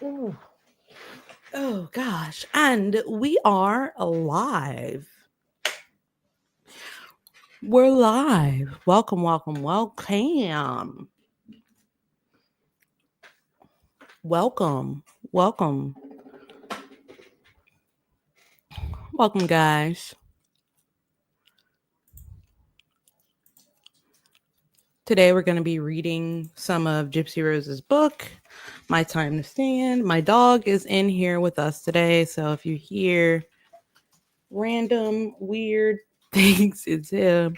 Ooh. Oh gosh. And we are live. We're live. Welcome, welcome, welcome. Welcome. Welcome. Welcome, guys. Today we're going to be reading some of GYPSY Rose's book, My Time to Stand. My dog is in here with us today, so if you hear random weird things, it's him.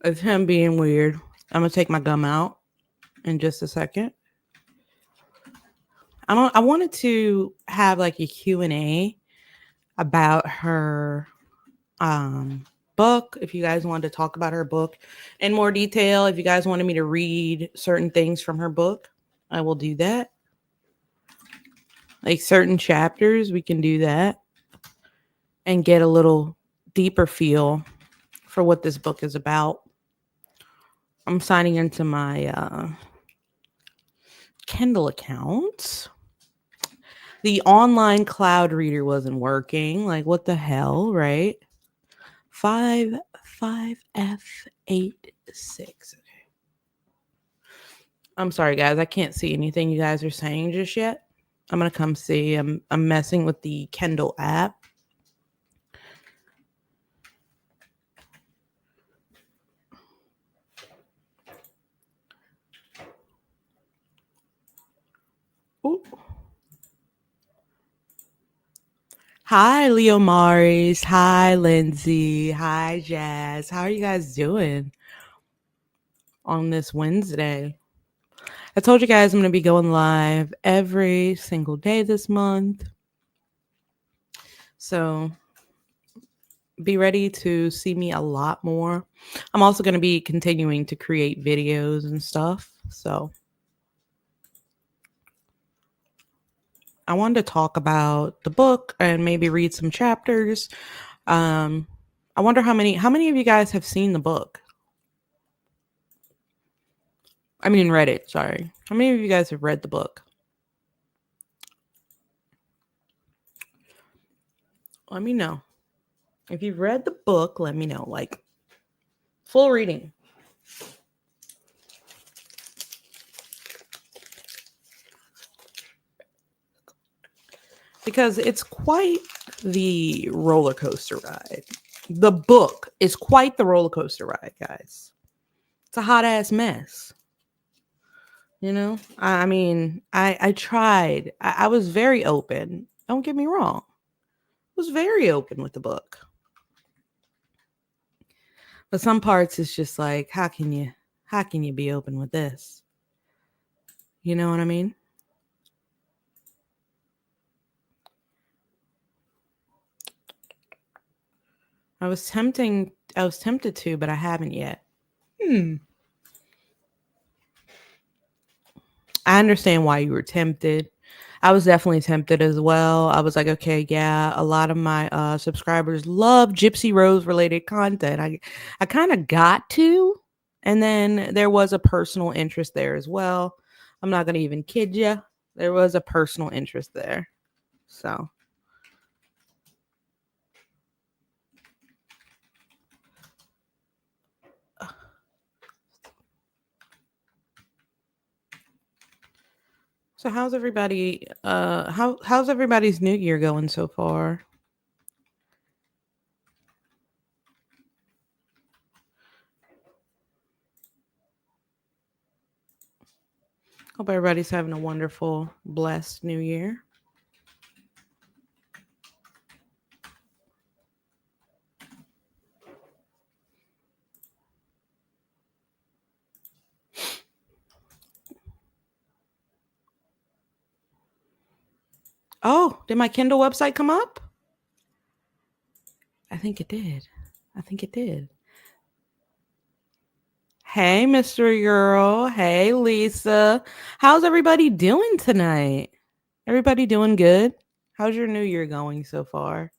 It's him being weird. I'm going to take my gum out in just a second. I wanted to have like a Q&A about her book. If you guys wanted to talk about her book in more detail, if you guys wanted me to read certain things from her book, I will do that. Like certain chapters, we can do that and get a little deeper feel for what this book is about. I'm signing into my Kindle account. The online cloud reader wasn't working. Like, what the hell, right? 55F86. Okay. I'm sorry, guys. I can't see anything you guys are saying just yet. I'm gonna come see. I'm messing with the Kindle app. Ooh. Hi, Leo Maris. Hi, Lindsay. Hi, Jazz. How are you guys doing on this Wednesday? I told you guys I'm going to be going live every single day this month. So be ready to see me a lot more. I'm also going to be continuing to create videos and stuff. So I wanted to talk about the book and maybe read some chapters. I wonder how many of you guys have seen the book? I mean, read it. Sorry. How many of you guys have read the book? Let me know. If you've read the book, let me know. Like, full reading. Because it's quite the roller coaster ride. The book is quite the roller coaster ride, guys. It's a hot ass mess. You know, I mean, I tried. I was very open. Don't get me wrong. I was very open with the book. But some parts it's just like, how can you be open with this? You know what I mean? I was tempted to, but I haven't yet. I understand why you were tempted. I was definitely tempted as well. I was like, okay, yeah, a lot of my subscribers love Gypsy Rose related content. I kind of got to, and then there was a personal interest there as well. I'm not going to even kid you. There was a personal interest there. So how's everybody how's everybody's new year going so far? Hope everybody's having a wonderful, blessed new year. Oh, did my Kindle website come up? I think it did. Hey, Mystery Girl. Hey, Lisa. How's everybody doing tonight? Everybody doing good? How's your new year going so far?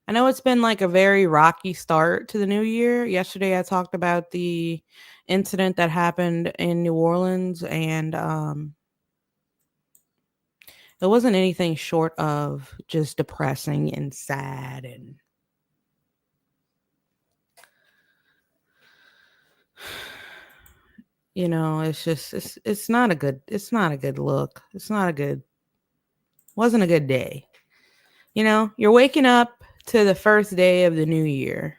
I know it's been like a very rocky start to the new year. Yesterday I talked about the incident that happened in New Orleans, and it wasn't anything short of just depressing and sad, and it's just it's not a good look. It's not a good wasn't a good day. You're waking up to the first day of the new year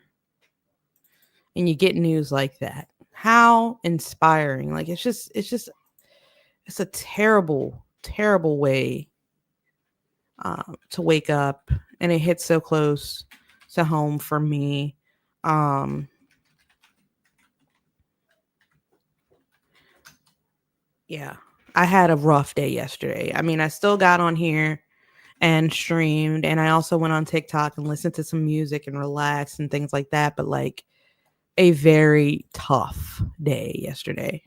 and you get news like that. How inspiring. Like it's a terrible, terrible way to wake up, and it hits so close to home for me. Um, yeah, I had a rough day yesterday. I mean, I still got on here and streamed, and I also went on TikTok and listened to some music and relaxed and things like that. But like a very tough day yesterday,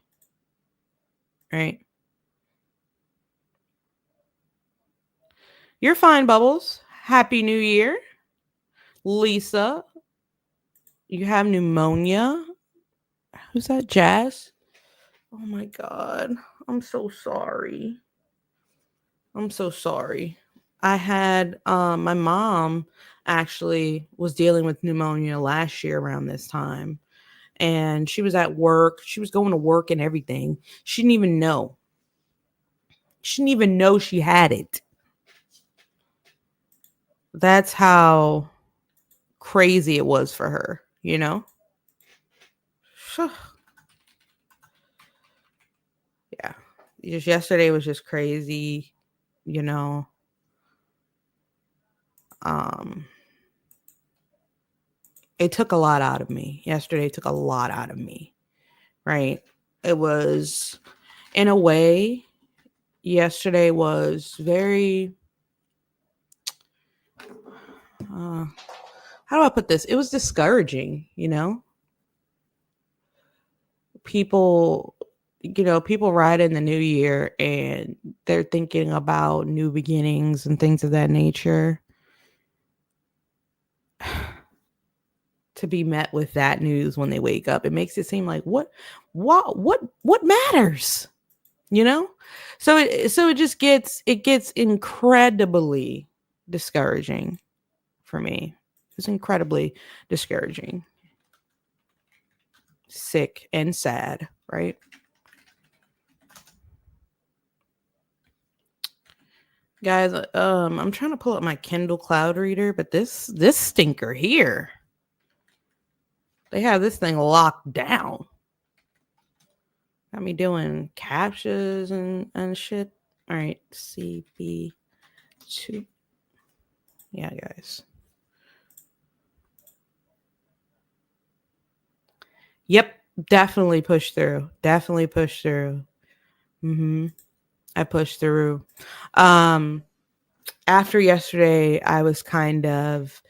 right? You're fine, Bubbles. Happy New Year, Lisa. You have pneumonia. Who's that? Jazz. Oh my god. I'm so sorry. I'm so sorry. I had my mom actually was dealing with pneumonia last year around this time, and she was at work. She was going to work and everything. She didn't even know. She didn't even know she had it. That's how crazy it was for her, you know? Yeah. Just yesterday was just crazy, you know. Um it took a lot out of me. Yesterday took a lot out of me, right? It was, in a way, yesterday was very uh how do I put this? It was discouraging, you know? People people ride in the new year and they're thinking about new beginnings and things of that nature. To be met with that news when they wake up, it makes it seem like what matters, you know? So it just gets incredibly discouraging for me. It's incredibly discouraging, sick and sad, right? Guys, I'm trying to pull up my Kindle Cloud Reader, but this stinker here, they have this thing locked down. Got me doing captures and shit. All right, CB2. Yeah, guys. Yep, definitely push through. Definitely push through. I pushed through. Um, After yesterday, I was kind of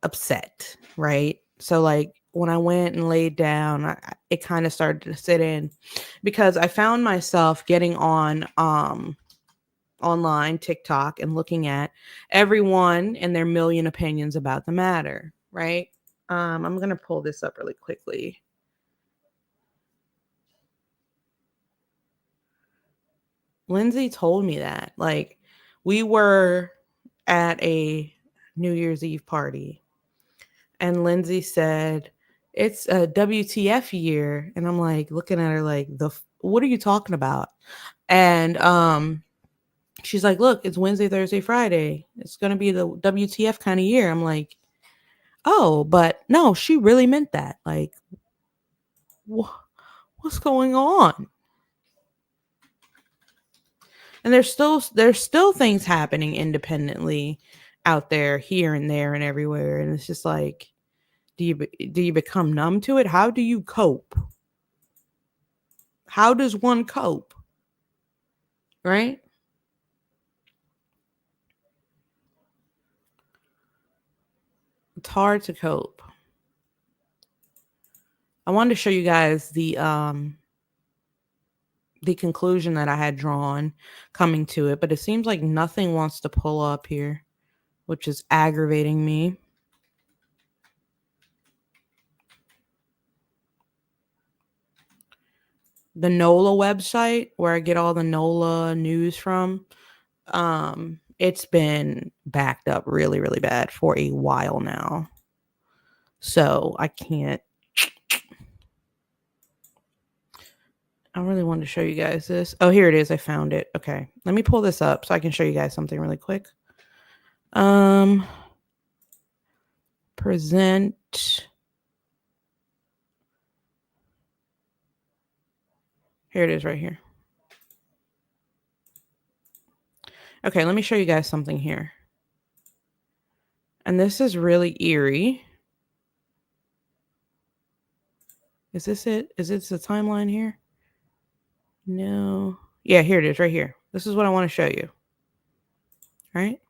upset, right? So like when I went and laid down, it kind of started to sit in because I found myself getting on online TikTok and looking at everyone and their million opinions about the matter, right? I'm going to pull this up really quickly. Lindsay told me that like we were at a New Year's Eve party, and Lindsay said, "It's a WTF year." And I'm like looking at her like, what are you talking about? And she's like, "Look, it's Wednesday, Thursday, Friday. It's going to be the WTF kind of year." I'm like, "Oh, but no, she really meant that. Like what's going on?" And there's still things happening independently out there, here and there and everywhere, and it's just like, do you become numb to it? How do you cope? How does one cope? Right? It's hard to cope. I wanted to show you guys the conclusion that I had drawn coming to it, but it seems like nothing wants to pull up here, which is aggravating me. the NOLA website where I get all the NOLA news from, it's been backed up really, really bad for a while now. So I can't. I really wanted to show you guys this. Oh, here it is. I found it. Okay. Let me pull this up so I can show you guys something really quick. Present. Here it is right here. Okay, let me show you guys something here. And this is really eerie. Is this it? Is this the timeline here? No. Yeah, here it is right here. This is what I want to show you. Right?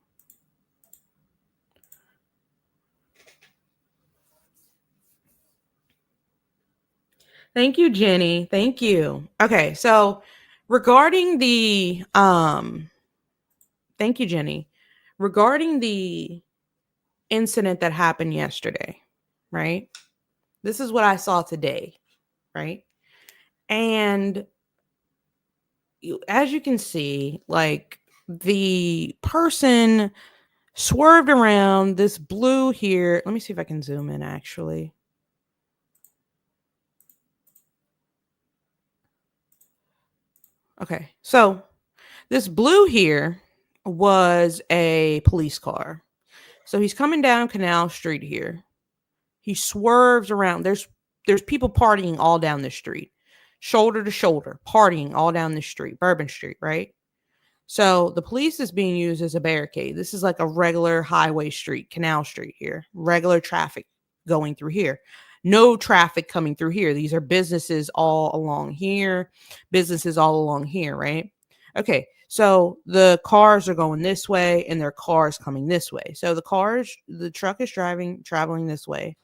Thank you, Jenny. Thank you. Okay, so regarding the thank you, Jenny. Regarding the incident that happened yesterday, right? This is what I saw today, right? And as you can see, like the person swerved around this blue here. Let me see if I can zoom in actually. Okay, so this blue here was a police car. So he's coming down Canal Street here. He swerves around. There's people partying all down the street, shoulder to shoulder, partying all down the street, Bourbon Street, right? So the police is being used as a barricade. This is like a regular highway street, Canal Street here, regular traffic going through here. No traffic coming through here. These are businesses all along here, businesses all along here, right? Okay, so the cars are going this way and their cars coming this way. So the truck is traveling this way.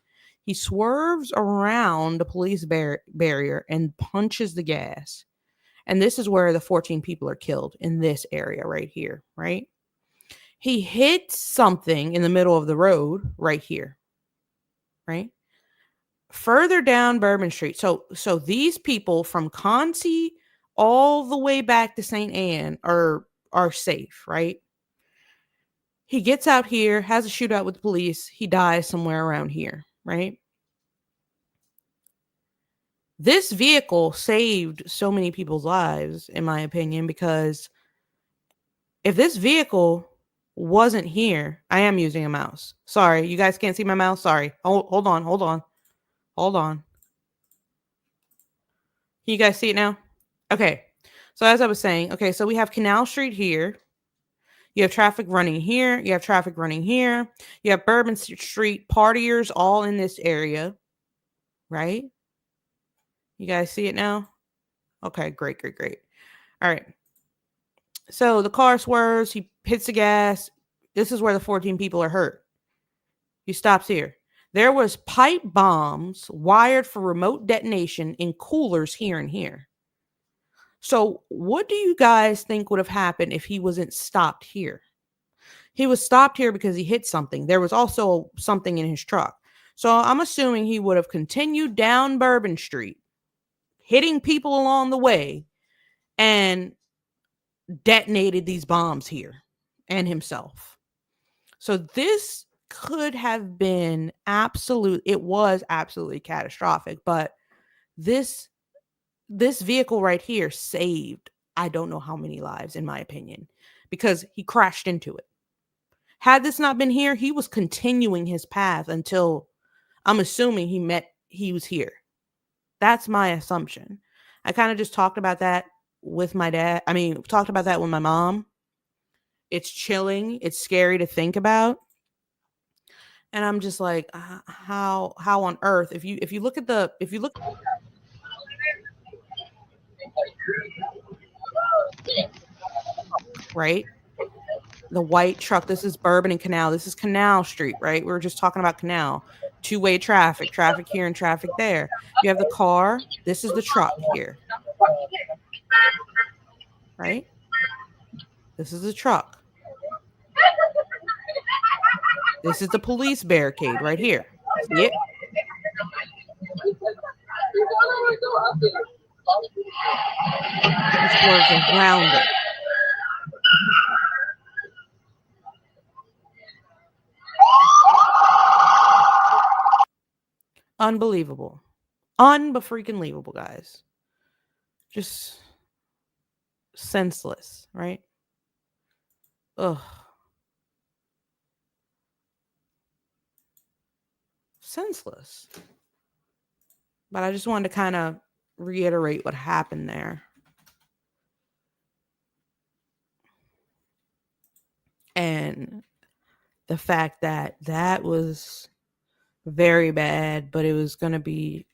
He swerves around the police barrier and punches the gas. And this is where the 14 people are killed, in this area right here, right? He hits something in the middle of the road right here, right? Further down Bourbon Street. So these people from Concy all the way back to St. Anne are safe, right? He gets out here, has a shootout with the police. He dies somewhere around here, right? This vehicle saved so many people's lives, in my opinion, because if this vehicle wasn't here, I am using a mouse. Sorry, you guys can't see my mouse. Sorry. Hold on. Can you guys see it now? Okay. So as I was saying, okay, so we have Canal Street here. You have traffic running here. You have traffic running here. You have Bourbon Street partiers all in this area, right? You guys see it now? Okay, great. All right. So the car swerves. He hits the gas. This is where the 14 people are hurt. He stops here. There was pipe bombs wired for remote detonation in coolers here and here. So what do you guys think would have happened if he wasn't stopped here? He was stopped here because he hit something. There was also something in his truck. So I'm assuming he would have continued down Bourbon Street, hitting people along the way, and detonated these bombs here and himself. So this could have been it was absolutely catastrophic, but this vehicle right here saved I don't know how many lives, in my opinion, because he crashed into it. Had this not been here, he was continuing his path until I'm assuming he was here. That's my assumption. I kind of just talked about that with my dad. I mean, talked about that with my mom. It's chilling. It's scary to think about. And I'm just like, how on earth? If you look right, the white truck. This is Bourbon and Canal. This is Canal Street, right? We were just talking about Canal. Two-way traffic here and traffic there. You have the car. This is the truck here, right? This is the truck. This is the police barricade right here. See it? These words are grounded. Unbelievable. Unbefreaking-lievable, guys. Just senseless, right? Ugh. Senseless. But I just wanted to kind of reiterate what happened there. And the fact that that was very bad, but it was going to be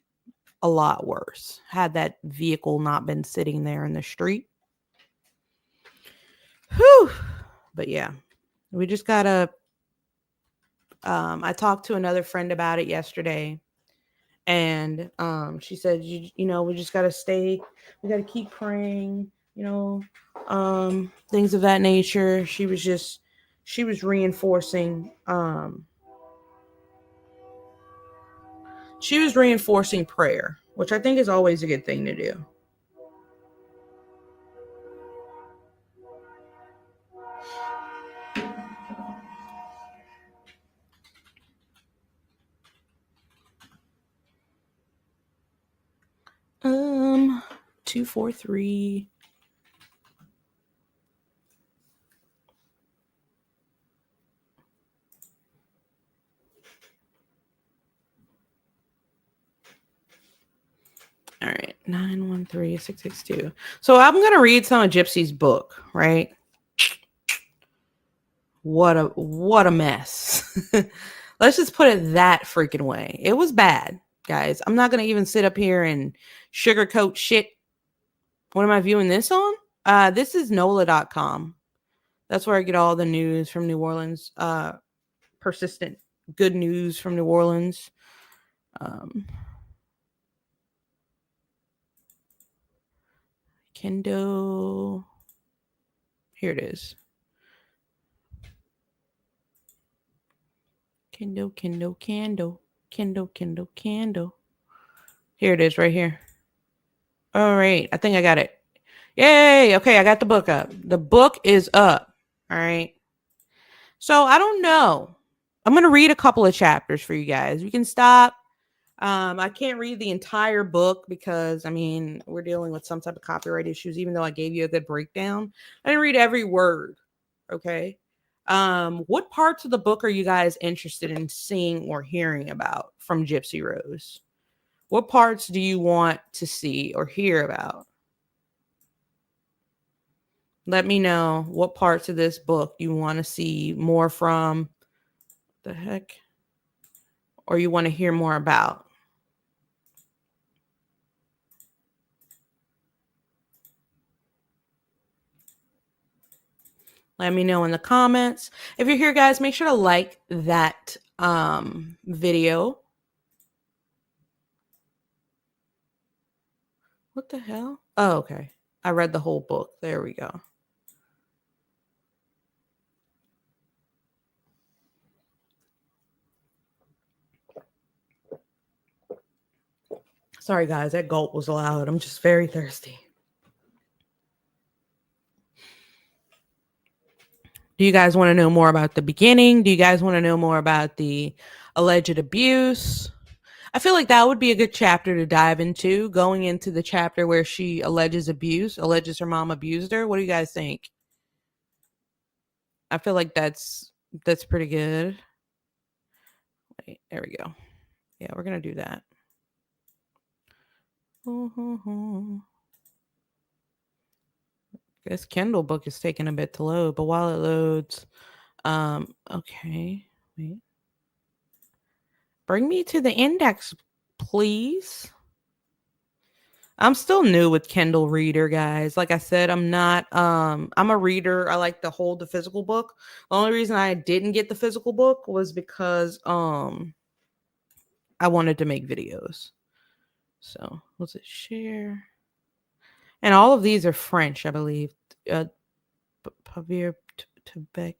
a lot worse had that vehicle not been sitting there in the street. Whew. But yeah, we just gotta. I talked to another friend about it yesterday, and she said, you know, we just gotta stay. We gotta keep praying. You know, things of that nature. She was reinforcing. She was reinforcing prayer, which I think is always a good thing to do. Um, 243. All right, 913662. So I'm gonna read some of Gypsy's book, right? What a mess. Let's just put it that freaking way. It was bad, guys. I'm not gonna even sit up here and sugarcoat shit. What am I viewing this on? This is NOLA.com. That's where I get all the news from New Orleans. Persistent good news from New Orleans. Kendo. Here it is. Kendo. Here it is right here. All right. I think I got it. Yay. Okay. I got the book up. The book is up. All right. So I don't know. I'm going to read a couple of chapters for you guys. We can stop. I can't read the entire book because, I mean, we're dealing with some type of copyright issues, even though I gave you a good breakdown. I didn't read every word. Okay. What parts of the book are you guys interested in seeing or hearing about from Gypsy Rose? What parts do you want to see or hear about? Let me know what parts of this book you want to see more from. The heck? Or you want to hear more about. Let me know in the comments. If you're here, guys, make sure to like that video. What the hell? Oh, okay. I read the whole book. There we go. Sorry, guys. That gulp was loud. I'm just very thirsty. Do you guys want to know more about the beginning? Do you guys want to know more about the alleged abuse? I feel like that would be a good chapter to dive into, going into the chapter where she alleges her mom abused her. What do you guys think? I feel like that's pretty good. Wait, there we go. Yeah, we're going to do that. This Kindle book is taking a bit to load, but while it loads, okay, wait. Bring me to the index, please. I'm still new with Kindle Reader, guys. Like I said, I'm not I'm a reader. I like to hold the physical book. The only reason I didn't get the physical book was because I wanted to make videos. So, was it share? And all of these are French, I believe. Pavier Tebek.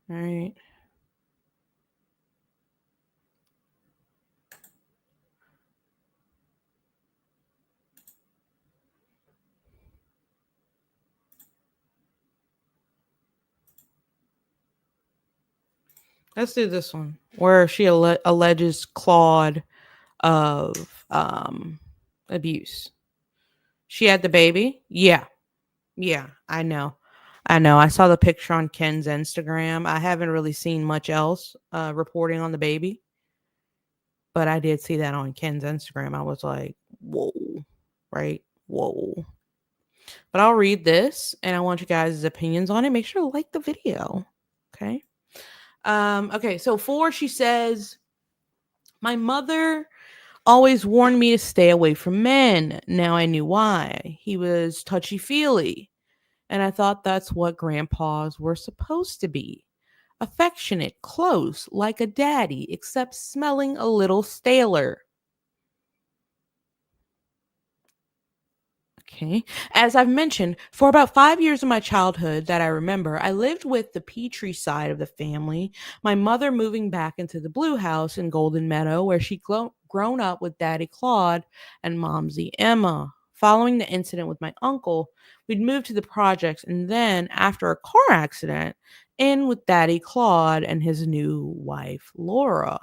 All right. Let's do this one where she alleges Claude of abuse. She had the baby? Yeah. Yeah, I know. I know. I saw the picture on Ken's Instagram. I haven't really seen much else reporting on the baby, but I did see that on Ken's Instagram. I was like, whoa, right? Whoa. But I'll read this and I want you guys' opinions on it. Make sure to like the video. Okay. Okay, so 4, she says, my mother always warned me to stay away from men. Now I knew why. He was touchy feely. And I thought that's what grandpas were supposed to be. Affectionate, close, like a daddy, except smelling a little staler. Okay. As I've mentioned, for about 5 years of my childhood that I remember, I lived with the Petrie side of the family, my mother moving back into the blue house in Golden Meadow, where she'd grown up with Daddy Claude and Momsy Emma. Following the incident with my uncle, we'd moved to the projects, and then, after a car accident, in with Daddy Claude and his new wife, Laura.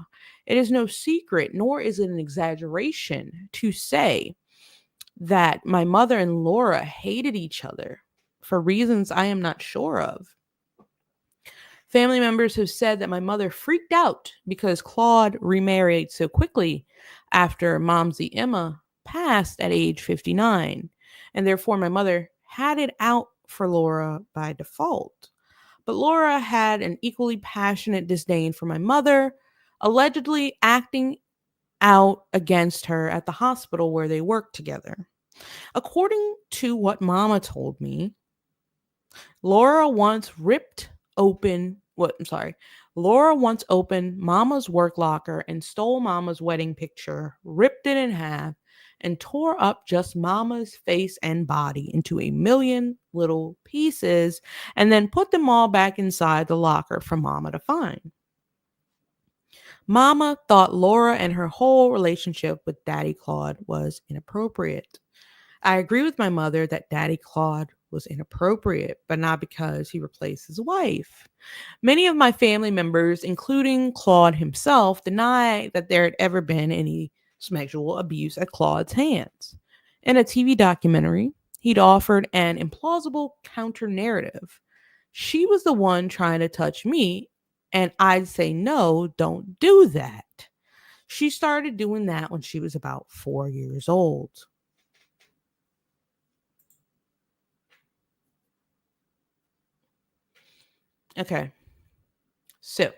It is no secret, nor is it an exaggeration, to say that my mother and Laura hated each other for reasons I am not sure of. Family members have said that my mother freaked out because Claude remarried so quickly after Momsy Emma passed at age 59, and therefore my mother had it out for Laura by default. But Laura had an equally passionate disdain for my mother, allegedly acting out against her at the hospital where they worked together. According to what Mama told me, Laura once ripped open what I'm sorry. Laura once opened Mama's work locker and stole Mama's wedding picture, ripped it in half, and tore up just Mama's face and body into a million little pieces, and then put them all back inside the locker for Mama to find. Mama thought Laura and her whole relationship with Daddy Claude was inappropriate. I agree with my mother that Daddy Claude was inappropriate, but not because he replaced his wife. Many of my family members, including Claude himself, deny that there had ever been any sexual abuse at Claude's hands. In a TV documentary, he'd offered an implausible counter narrative. She was the one trying to touch me, and I'd say, no, don't do that. She started doing that when she was about 4 years old. Okay. So,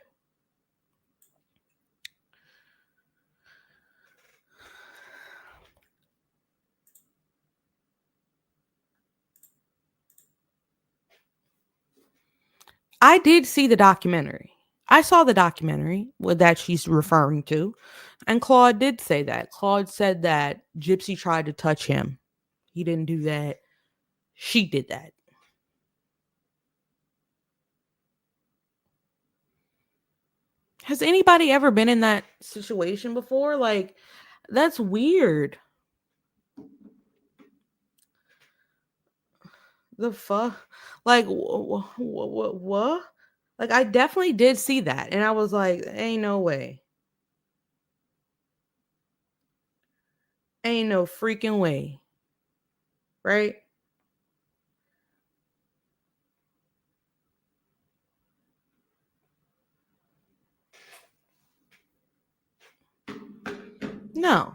I did see the documentary. I saw the documentary that she's referring to, and Claude did say that. Claude said that Gypsy tried to touch him. He didn't do that. She did that. Has anybody ever been in that situation before? Like, that's weird. The fuck? Like, what? Like, I definitely did see that, and I was like, ain't no way. Ain't no freaking way. Right? No.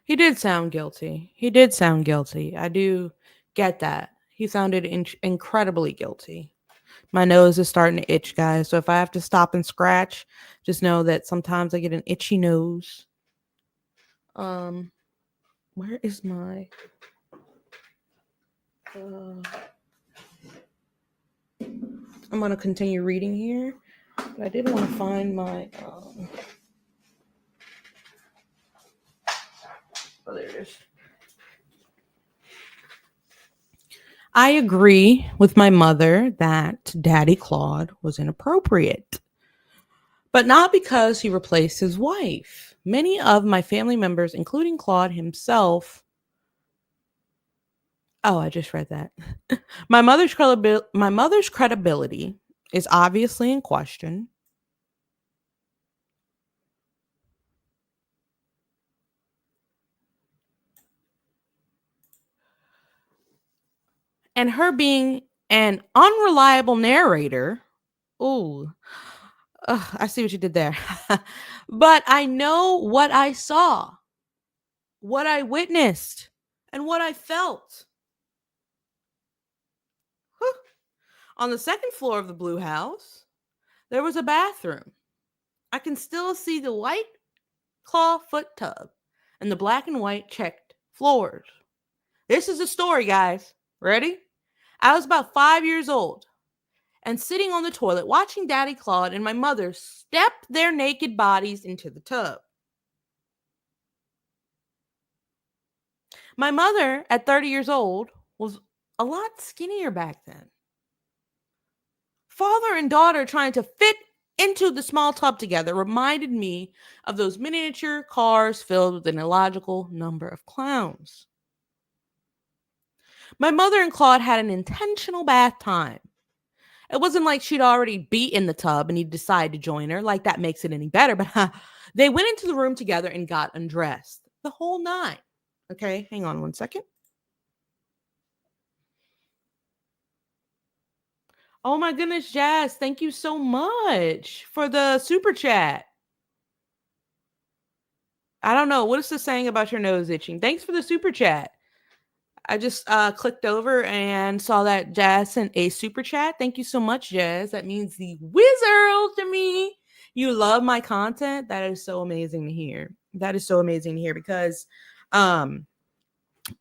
He did sound guilty. He did sound guilty. I do get that. He sounded incredibly guilty. My nose is starting to itch, guys. So if I have to stop and scratch, just know that sometimes I get an itchy nose. Um, where is my? Uh, I'm gonna continue reading here, but I did want to find my. Oh, there it is. I agree with my mother that Daddy Claude was inappropriate, but not because he replaced his wife. Many of my family members, including Claude himself, Oh, I just read that. My mother's credibility is obviously in question, and her being an unreliable narrator. Ooh, I see what you did there. But I know what I saw, what I witnessed, and what I felt. Whew. On the second floor of the blue house, there was a bathroom. I can still see the white claw foot tub and the black and white checked floors. This is the story, guys. Ready? I was about 5 years old and sitting on the toilet watching Daddy Claude and my mother step their naked bodies into the tub. My mother, at 30 years old, was a lot skinnier back then. Father and daughter trying to fit into the small tub together reminded me of those miniature cars filled with an illogical number of clowns. My mother and Claude had an intentional bath time. It wasn't like she'd already beat in the tub and he'd decide to join her, like that makes it any better. But they went into the room together and got undressed. The whole nine. Okay, hang on one second. Oh my goodness, Jazz, thank you so much for the super chat. I don't know. What is this saying about your nose itching? Thanks for the super chat. I just clicked over and saw that Jazz sent a super chat. Thank you so much, Jazz. That means the wizard to me. You love my content. That is so amazing to hear. That is so amazing to hear because um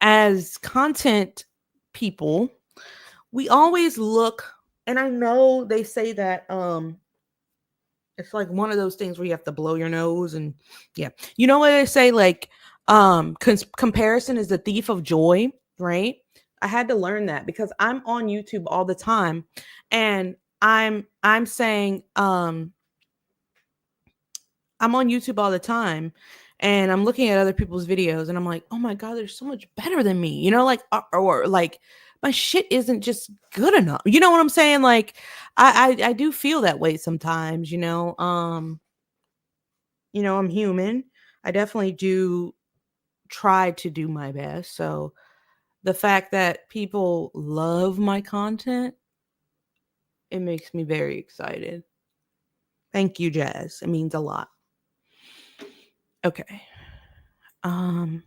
as content people, we always look, and I know they say that it's like one of those things where you have to blow your nose and yeah. You know what they say, like comparison is the thief of joy, right? I had to learn that because I'm on YouTube all the time and I'm saying I'm on YouTube all the time and I'm looking at other people's videos and I'm like, "Oh my god, they're so much better than me." You know, like or like my shit isn't just good enough. You know what I'm saying? Like I do feel that way sometimes, you know. I'm human. I definitely do try to do my best. So the fact that people love my content, it makes me very excited. Thank you, Jazz. It means a lot. Okay. Um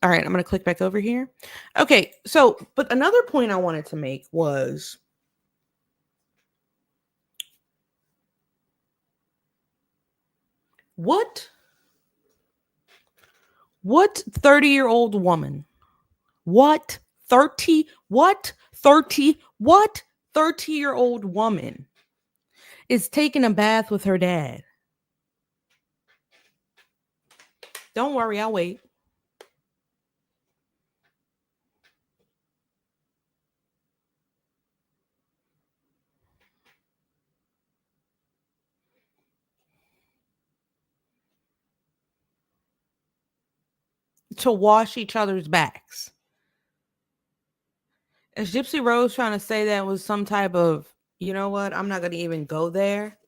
all right, I'm going to click back over here. Okay, so but another point I wanted to make was what 30-year-old woman, what 30-year-old woman is taking a bath with her dad? Don't worry, I'll wait. To wash each other's backs. Is Gypsy Rose trying to say that was some type of, you know what? I'm not going to even go there.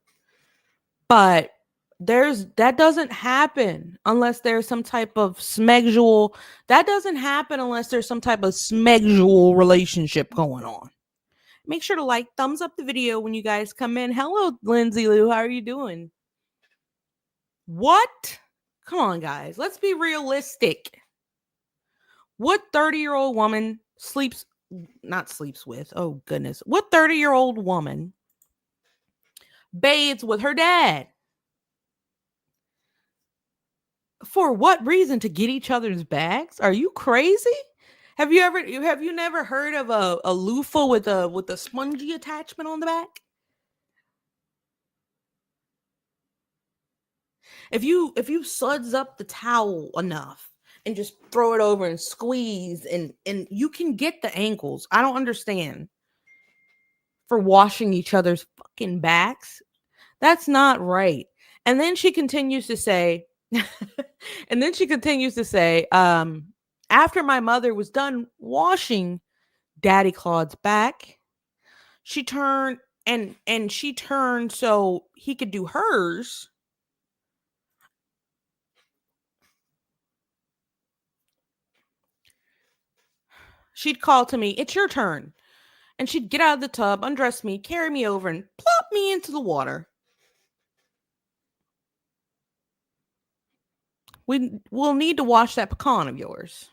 But that doesn't happen unless there's some type of smexual. That doesn't happen unless there's some type of smexual relationship going on. Make sure to thumbs up the video when you guys come in. Hello, Lindsay Lou. How are you doing? What? Come on, guys. Let's be realistic. What 30-year-old woman not sleeps with? Oh, goodness. What 30-year-old woman bathes with her dad? For what reason? To get each other's backs? Are you crazy? Have you never heard of a loofah with a spongy attachment on the back? If you suds up the towel enough and just throw it over and squeeze and you can get the ankles. I don't understand. For washing each other's fucking backs. That's not right. And then she continues to say, after my mother was done washing Daddy Claude's back. She turned and she turned so he could do hers. She'd call to me, "It's your turn." And she'd get out of the tub, undress me, carry me over, and plop me into the water. We'll need to wash that pecan of yours,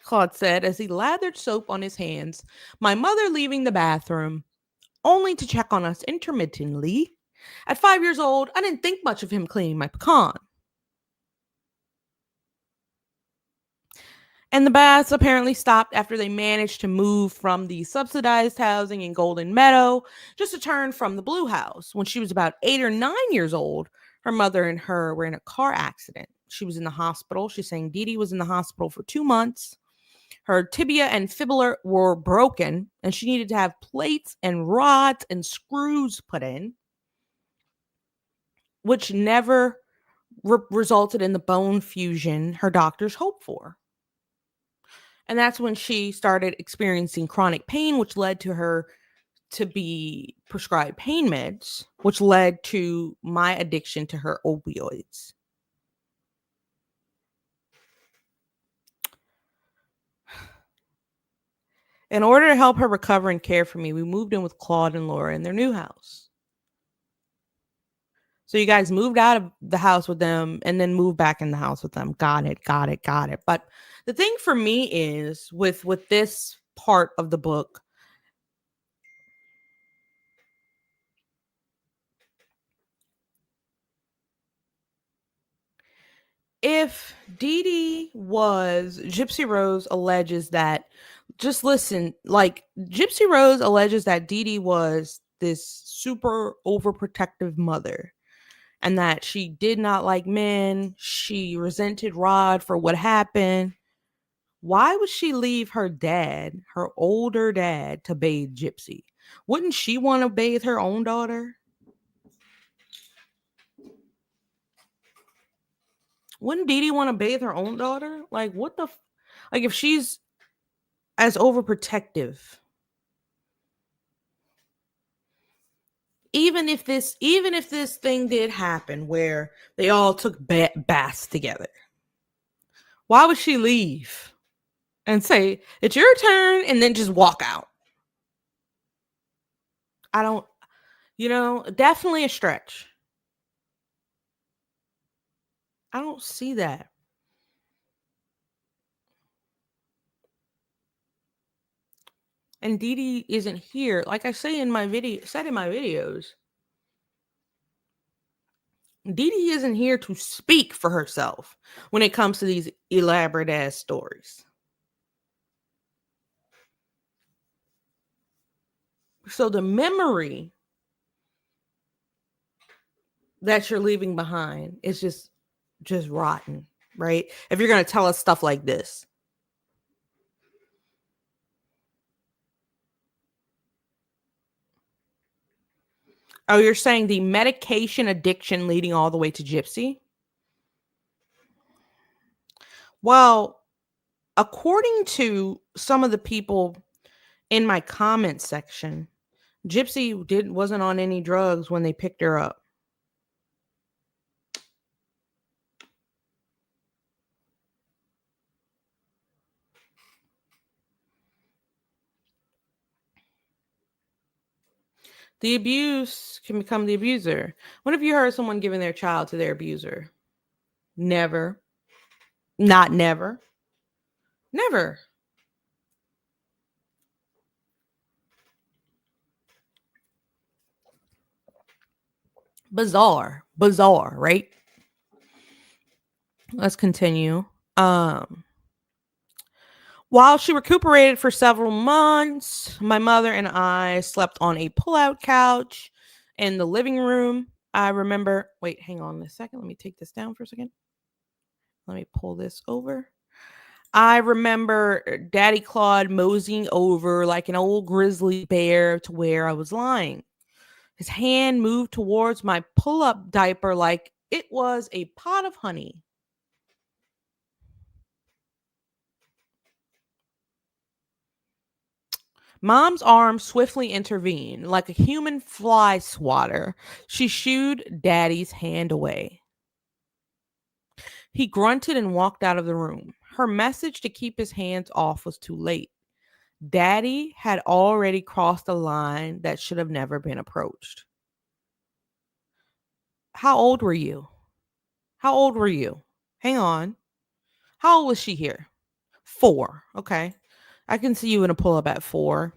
Claude said as he lathered soap on his hands, my mother leaving the bathroom, only to check on us intermittently. At 5 years old, I didn't think much of him cleaning my pecan. And the baths apparently stopped after they managed to move from the subsidized housing in Golden Meadow just a turn from the Blue House. When she was about 8 or 9 years old, her mother and her were in a car accident. She was in the hospital. She's saying Dee Dee was in the hospital for 2 months. Her tibia and fibula were broken, and she needed to have plates and rods and screws put in, which never resulted in the bone fusion her doctors hoped for. And that's when she started experiencing chronic pain, which led to her to be prescribed pain meds, which led to my addiction to her opioids. In order to help her recover and care for me, we moved in with Claude and Laura in their new house. So you guys moved out of the house with them and then moved back in the house with them. Got it. But the thing for me is with this part of the book, if Dee Dee was Gypsy Rose alleges that, just listen, like Gypsy Rose alleges that Dee Dee was this super overprotective mother and that she did not like men. She resented Rod for what happened. Why would she leave her dad, her older dad, to bathe Gypsy? Wouldn't she want to bathe her own daughter? Wouldn't Dee Dee want to bathe her own daughter? Like, what the like, if she's as overprotective, even if this thing did happen where they all took baths together, why would she leave and say it's your turn and then just walk out? I don't, definitely a stretch. I don't see that. And Dee Dee isn't here. Like I say in my video, said in my videos, Dee Dee isn't here to speak for herself when it comes to these elaborate ass stories. So the memory that you're leaving behind is just rotten, right? If you're going to tell us stuff like this. Oh, you're saying the medication addiction leading all the way to Gypsy? Well, according to some of the people in my comment section, Gypsy wasn't on any drugs when they picked her up. The abuse can become the abuser. When have you heard someone giving their child to their abuser? Never. Not never. Never. Bizarre, right? Let's continue. While she recuperated for several months, my mother and I slept on a pull-out couch in the living room. I remember, wait, hang on a second. Let me take this down for a second. Let me pull this over. I remember Daddy Claude moseying over like an old grizzly bear to where I was lying. His hand moved towards my pull-up diaper like it was a pot of honey. Mom's arm swiftly intervened. Like a human fly swatter, she shooed Daddy's hand away. He grunted and walked out of the room. Her message to keep his hands off was too late. Daddy had already crossed a line that should have never been approached. How old were you? How old were you? Hang on. How old was she here? 4. Okay. I can see you in a pull up at 4.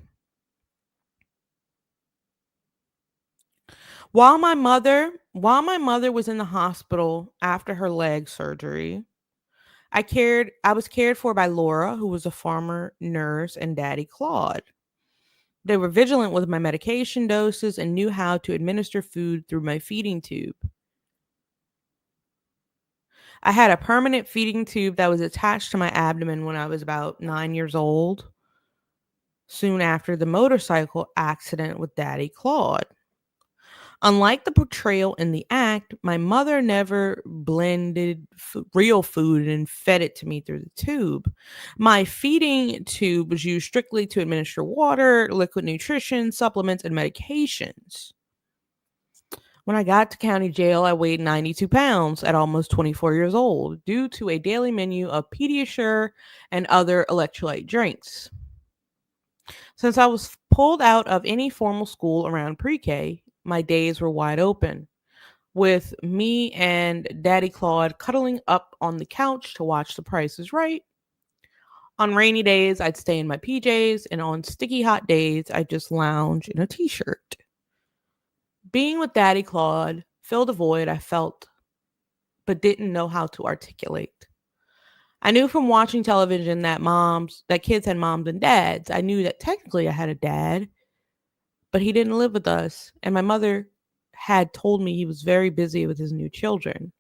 While my mother was in the hospital after her leg surgery, I was cared for by Laura, who was a farmer nurse, and Daddy Claude. They were vigilant with my medication doses and knew how to administer food through my feeding tube. I had a permanent feeding tube that was attached to my abdomen when I was about 9 years old, soon after the motorcycle accident with Daddy Claude. Unlike the portrayal in the act, my mother never blended real food and fed it to me through the tube. My feeding tube was used strictly to administer water, liquid nutrition, supplements, and medications. When I got to county jail, I weighed 92 pounds at almost 24 years old due to a daily menu of Pediasure and other electrolyte drinks. Since I was pulled out of any formal school around pre K, my days were wide open, with me and Daddy Claude cuddling up on the couch to watch The Price is Right. On rainy days, I'd stay in my PJs, and on sticky hot days, I'd just lounge in a t shirt. Being with Daddy Claude filled a void I felt but didn't know how to articulate. I knew from watching television that kids had moms and dads. I knew that technically I had a dad, but he didn't live with us, and my mother had told me he was very busy with his new children.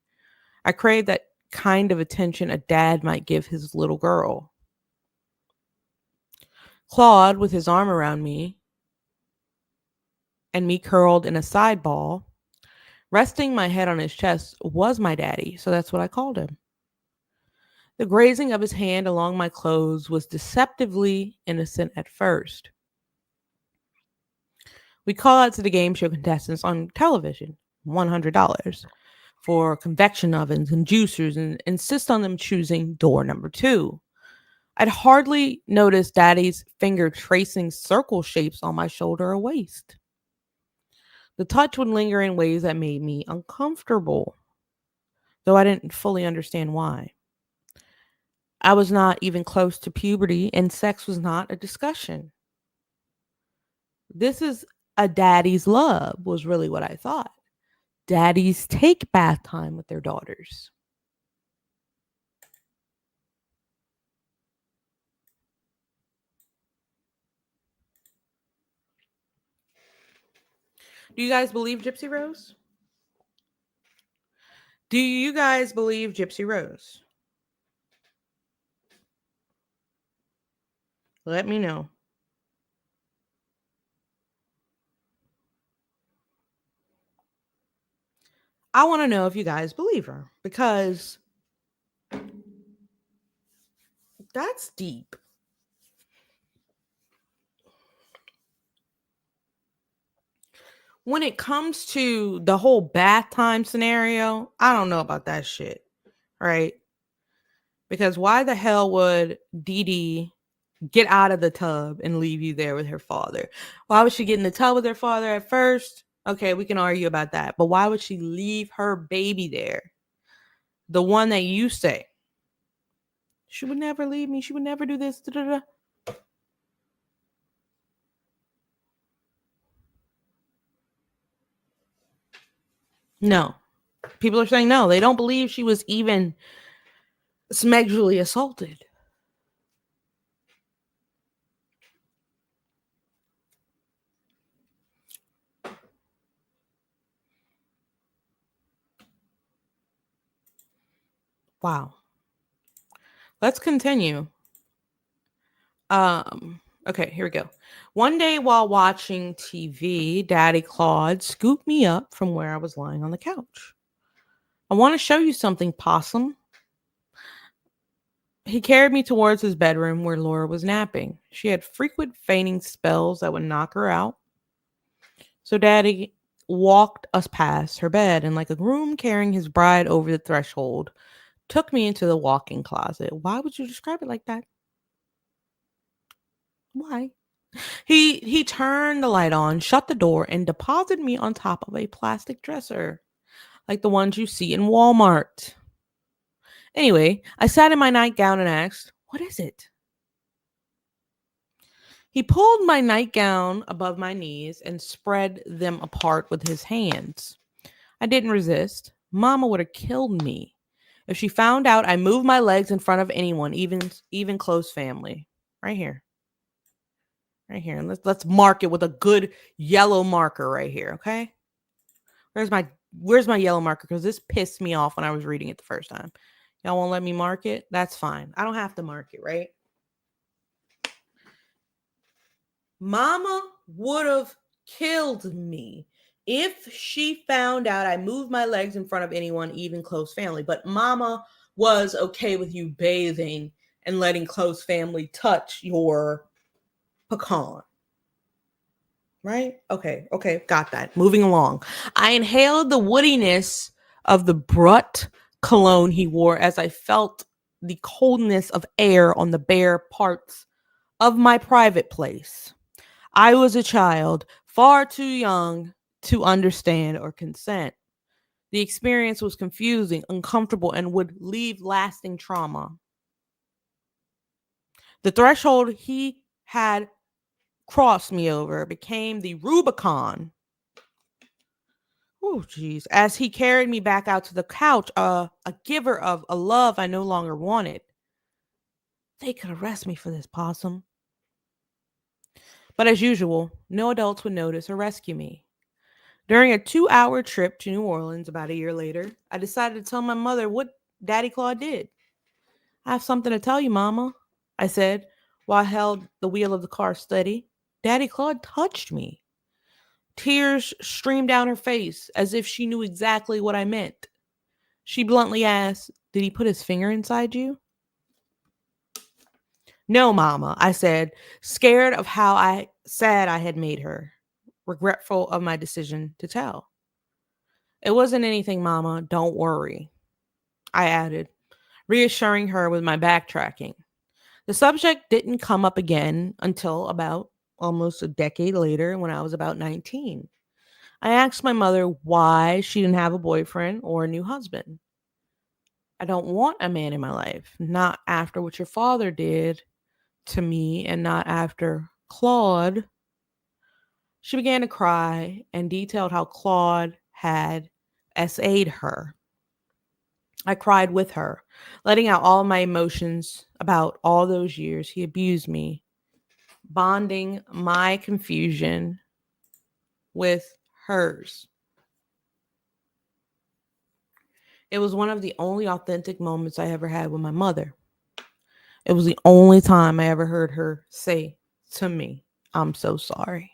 I craved that kind of attention a dad might give his little girl. Claude, with his arm around me and me curled in a side ball, resting my head on his chest, was my daddy, so that's what I called him. The grazing of his hand along my clothes was deceptively innocent at first. We call out to the game show contestants on television, $100 for convection ovens and juicers, and insist on them choosing door number 2. I'd hardly notice Daddy's finger tracing circle shapes on my shoulder or waist. The touch would linger in ways that made me uncomfortable, though I didn't fully understand why. I was not even close to puberty, and sex was not a discussion. This is a daddy's love, was really what I thought. Daddies take bath time with their daughters. Do you guys believe Gypsy Rose? Do you guys believe Gypsy Rose? Let me know. I want to know if you guys believe her because that's deep. When it comes to the whole bath time scenario, I don't know about that shit, right? Because why the hell would Dee Dee get out of the tub and leave you there with her father? Why would she get in the tub with her father at first? Okay, we can argue about that. But why would she leave her baby there? The one that you say, she would never leave me. She would never do this. Da, da, da. No. People are saying no. They don't believe she was even sexually assaulted. Wow. Let's continue. Okay, here we go. One day while watching TV, Daddy Claude scooped me up from where I was lying on the couch. I want to show you something, Possum. He carried me towards his bedroom where Laura was napping. She had frequent fainting spells that would knock her out. So Daddy walked us past her bed and, like a groom carrying his bride over the threshold, took me into the walk-in closet. Why would you describe it like that? Why? He turned the light on, shut the door, and deposited me on top of a plastic dresser, like the ones you see in Walmart. Anyway, I sat in my nightgown and asked, "What is it?" He pulled my nightgown above my knees and spread them apart with his hands. I didn't resist. Mama would have killed me if she found out I moved my legs in front of anyone, even close family. Right here. Right here. And let's mark it with a good yellow marker right here, okay? Where's my yellow marker? Because this pissed me off when I was reading it the first time. Y'all won't let me mark it? That's fine. I don't have to mark it, right? Mama would have killed me if she found out I moved my legs in front of anyone, even close family. But Mama was okay with you bathing and letting close family touch your pecan. Right? Okay, got that. Moving along. I inhaled the woodiness of the Brut cologne he wore as I felt the coldness of air on the bare parts of my private place. I was a child, far too young to understand or consent. The experience was confusing, uncomfortable, and would leave lasting trauma. The threshold he had crossed me over became the Rubicon. Oh, jeez. As he carried me back out to the couch, a giver of a love I no longer wanted. They could arrest me for this, Possum. But as usual, no adults would notice or rescue me. During a 2-hour trip to New Orleans about a year later, I decided to tell my mother what Daddy Claude did. "I have something to tell you, Mama," I said while I held the wheel of the car steady. "Daddy Claude touched me." Tears streamed down her face as if she knew exactly what I meant. She bluntly asked, "Did he put his finger inside you?" "No, Mama," I said, scared of how sad I had made her, regretful of my decision to tell. "It wasn't anything, Mama. Don't worry," I added, reassuring her with my backtracking. The subject didn't come up again until about almost a decade later when I was about 19. I asked my mother why she didn't have a boyfriend or a new husband. "I don't want a man in my life, not after what your father did to me and not after Claude." She began to cry and detailed how Claude had SA'd her. I cried with her, letting out all my emotions about all those years he abused me, bonding my confusion with hers. It was one of the only authentic moments I ever had with my mother. It was the only time I ever heard her say to me, "I'm so sorry."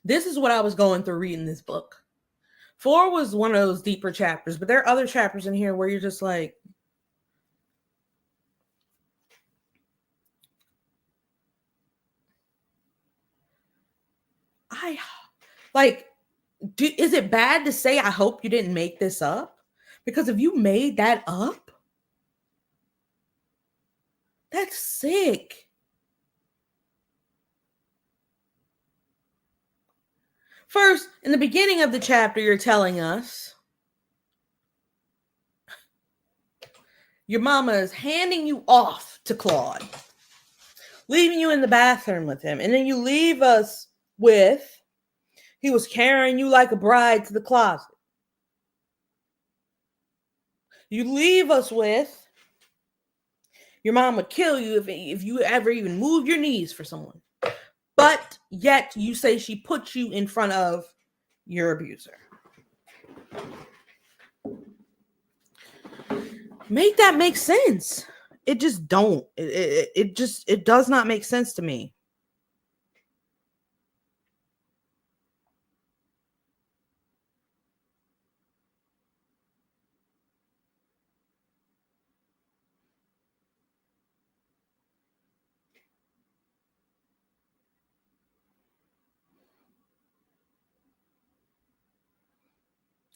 This is what I was going through reading this book. 4 was one of those deeper chapters, but there are other chapters in here where you're just like, I like, is it bad to say I hope you didn't make this up? Because if you made that up, that's sick. First, in the beginning of the chapter, you're telling us your mama is handing you off to Claude, leaving you in the bathroom with him. And then you leave us with, he was carrying you like a bride to the closet. You leave us with, your mom would kill you if you ever even move your knees for someone. But yet you say she put you in front of your abuser. Make that make sense. It just don't. It does not make sense to me.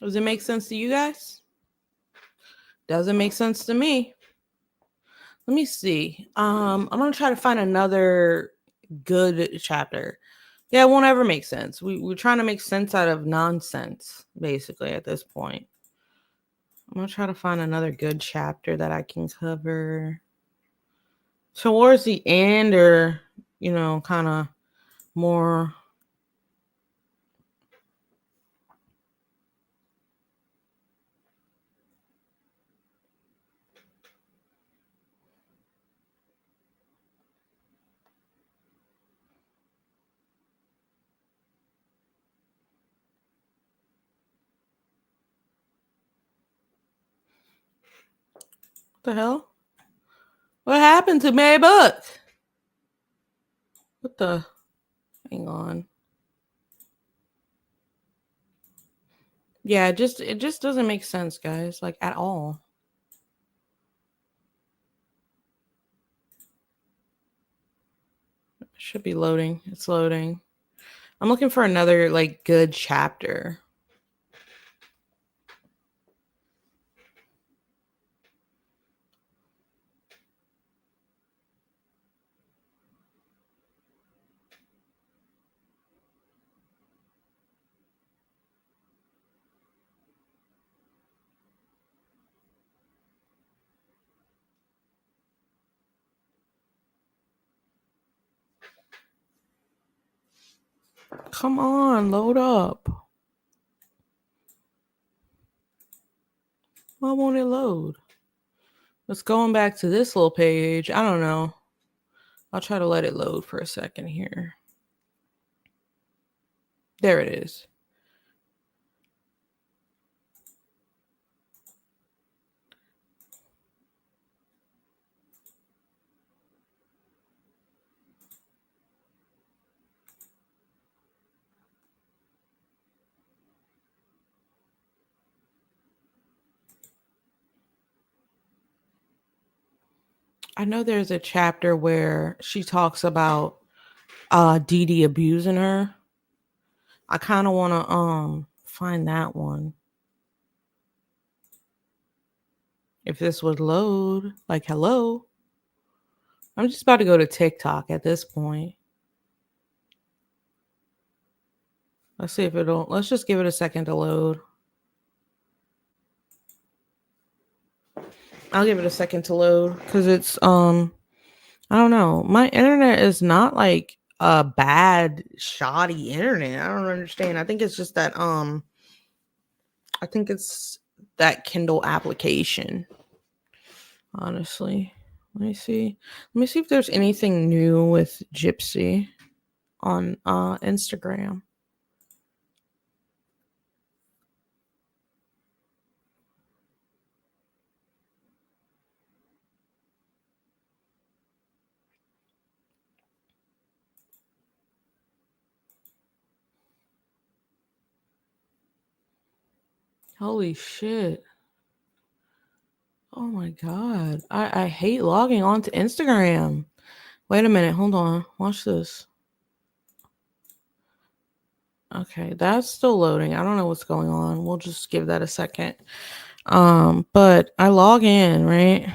Does it make sense to you guys? Doesn't make sense to me. Let me see. I'm gonna try to find another good chapter. Yeah, it won't ever make sense. We're trying to make sense out of nonsense, basically, at this point. I'm gonna try to find another good chapter that I can cover towards the end, or kind of more. What the hell? What happened to my book? What the? Hang on. Yeah, it just doesn't make sense, guys, like at all. It should be loading. It's loading. I'm looking for another like good chapter. Come on, load up. Why won't it load? Let's going back to this little page. I don't know. I'll try to let it load for a second here. There it is. I know there's a chapter where she talks about Dee Dee abusing her. I kind of want to find that one. If this would load, like hello. I'm just about to go to TikTok at this point. Let's see if it'll. Let's just give it a second to load. I'll give it a second to load because it's I don't know. My internet is not like a bad shoddy internet. I don't understand. I think it's just that I think it's that Kindle application. Honestly. Let me see. Let me see if there's anything new with GYPSY on Instagram. Holy shit. Oh my god. I hate logging on to Instagram. Wait a minute, hold on. Watch this. Okay, that's still loading. I don't know what's going on. We'll just give that a second. But I log in, right?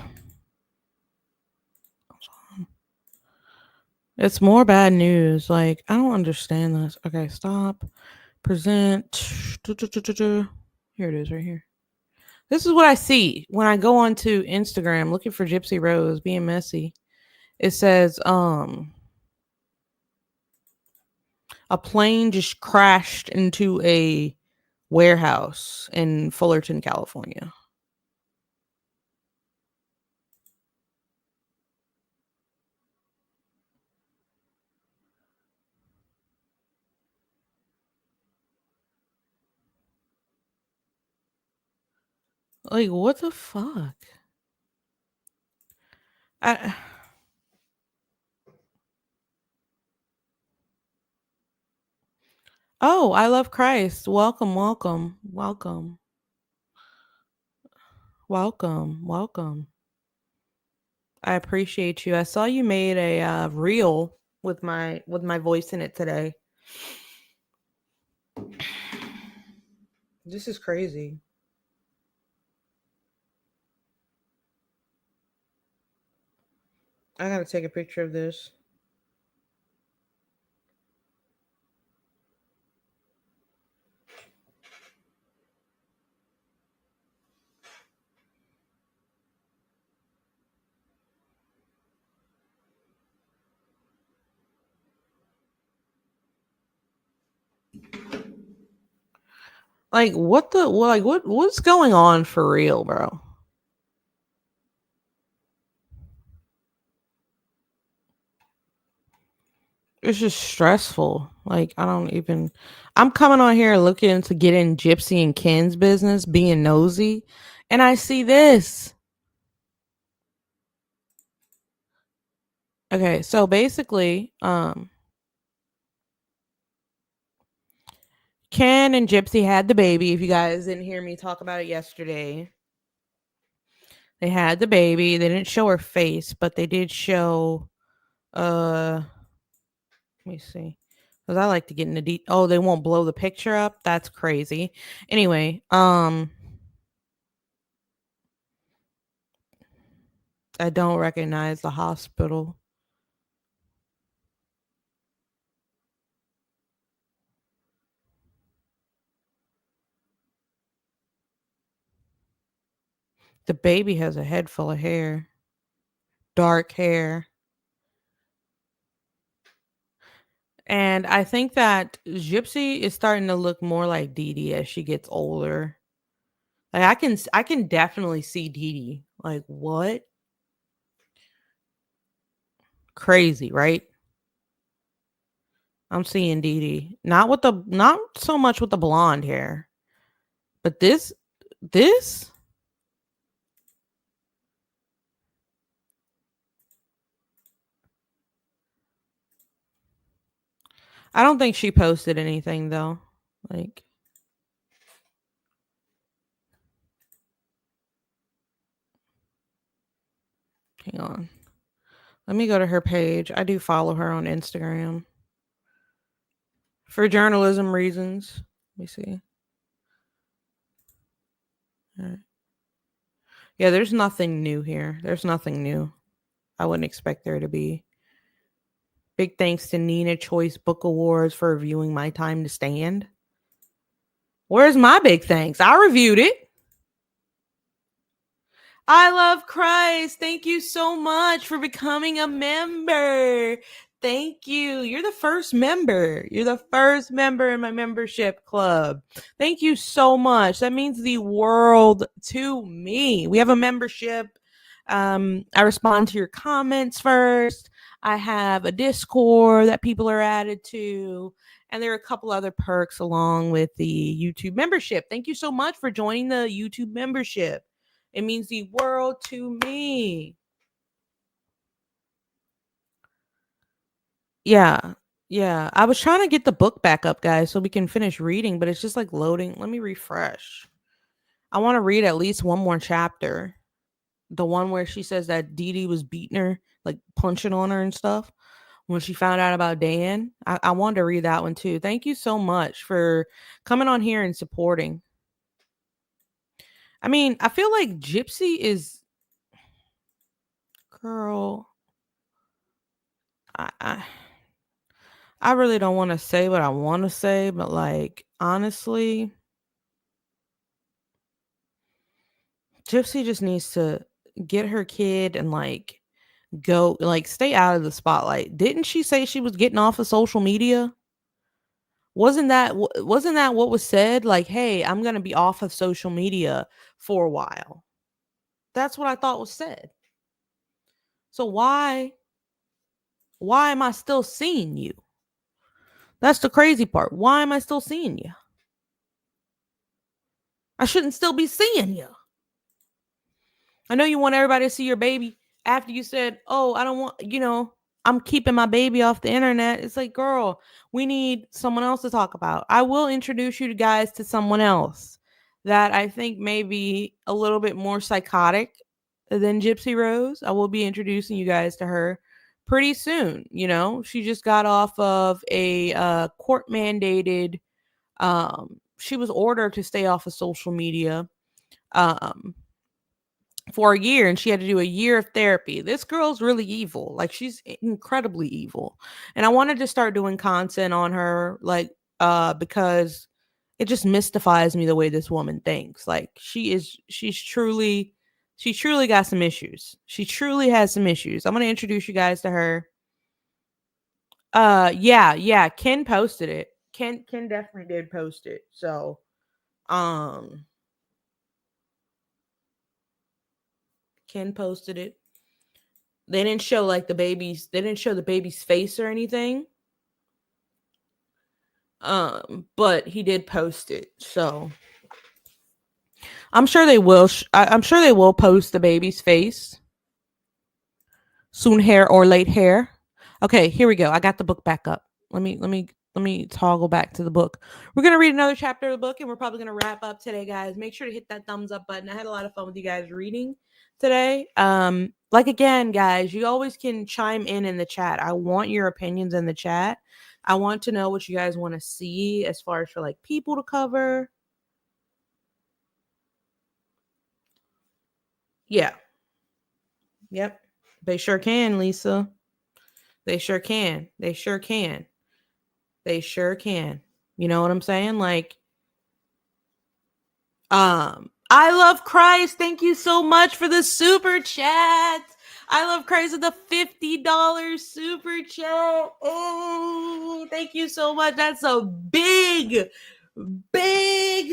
It's more bad news. Like, I don't understand this. Okay, stop. Present. Here it is right here. This is what I see when I go onto Instagram looking for GYPSY Rose being messy. It says, a plane just crashed into a warehouse in Fullerton, California. Like, what the fuck? I Oh, I love Christ. Welcome, welcome, welcome, welcome, welcome. I appreciate you. I saw you made a reel with my voice in it today. This is crazy. I gotta take a picture of this. Like, what's going on for real, bro? It's just stressful. Like, I don't even. I'm coming on here looking to get in Gypsy and Ken's business, being nosy, and I see this. Okay, so basically, Ken and Gypsy had the baby. If you guys didn't hear me talk about it yesterday, they had the baby. They didn't show her face, but they did show. Let me see. Because I like to get into deep. Oh, they won't blow the picture up. That's crazy. Anyway, I don't recognize the hospital. The baby has a head full of hair, dark hair. And I think that Gypsy is starting to look more like Dee Dee as she gets older. Like I can definitely see Dee Dee. Like what? Crazy, right? I'm seeing Dee Dee. Not so much with the blonde hair, but this I don't think she posted anything though. Like, hang on. Let me go to her page. I do follow her on Instagram for journalism reasons. Let me see. All right. Yeah, there's nothing new here. There's nothing new. I wouldn't expect there to be. Big thanks to Nina Choice Book Awards for reviewing My Time to Stand. Where's my big thanks? I reviewed it. I love Christ. Thank you so much for becoming a member. Thank you. You're the first member. You're the first member in my membership club. Thank you so much. That means the world to me. We have a membership. I respond to your comments first. I have a Discord that people are added to. And there are a couple other perks along with the YouTube membership. Thank you so much for joining the YouTube membership. It means the world to me. Yeah. Yeah. I was trying to get the book back up, guys, so we can finish reading, but it's just like loading. Let me refresh. I want to read at least one more chapter. The one where she says that Dee Dee was beating her, like punching on her and stuff when she found out about Dan. I wanted to read that one too. Thank you so much for coming on here and supporting. I mean, I feel like Gypsy is girl. I I really don't want to say what I want to say, but like honestly, Gypsy just needs to get her kid and like go like stay out of the spotlight. Didn't she say she was getting off of social media? Wasn't that what was said? Like, hey, I'm gonna be off of social media for a while. That's what I thought was said. So why am I still seeing you? That's the crazy part. Why am I still seeing you? I shouldn't still be seeing you. I know you want everybody to see your baby after you said, "Oh, I don't want, I'm keeping my baby off the internet." It's like, girl, we need someone else to talk about. I will introduce you to guys to someone else that I think may be a little bit more psychotic than Gypsy Rose. I will be introducing you guys to her pretty soon. She just got off of a court mandated. She was ordered to stay off of social media. Um, for a year, and she had to do a year of therapy. This girl's really evil. Like, she's incredibly evil. And I wanted to start doing content on her, like, because it just mystifies me the way this woman thinks. Like, she truly got some issues. She truly has some issues. I'm gonna introduce you guys to her. Yeah, Ken posted it. Ken definitely did post it. So um Ken posted it. They didn't show like they didn't show the baby's face or anything. But he did post it. So I'm sure they will I'm sure they will post the baby's face. Soon hair or late hair. Okay, here we go. I got the book back up. Let me toggle back to the book. We're gonna read another chapter of the book, and we're probably gonna wrap up today, guys. Make sure to hit that thumbs up button. I had a lot of fun with you guys reading today. Like, again, guys, you always can chime in the chat. I want your opinions in the chat. I want to know what you guys want to see as far as for like people to cover. Yeah. Yep. They sure can, Lisa. They sure can. They sure can. They sure can. You know what I'm saying? Like, I love Christ. Thank you so much for the super chat. I love Christ with the $50 super chat. Oh, thank you so much. That's a big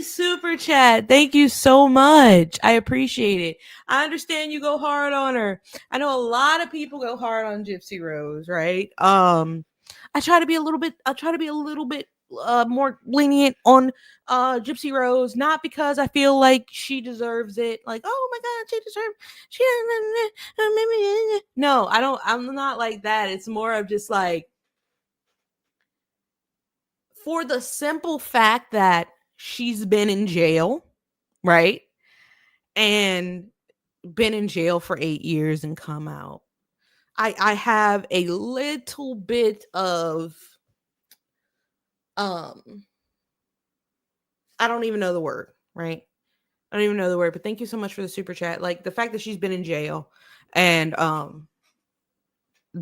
super chat. Thank you so much. I appreciate it. I understand you go hard on her. I know a lot of people go hard on Gypsy Rose, right? I try to be a little bit more lenient on Gypsy Rose, not because I feel like she deserves it. Like, oh my god, she no, I don't. I'm not like that. It's more of just like, for the simple fact that she's been in jail, right? And been in jail for 8 years and come out. I have a little bit of um I don't even know the word, right? I don't even know the word, but thank you so much for the super chat. Like, the fact that she's been in jail and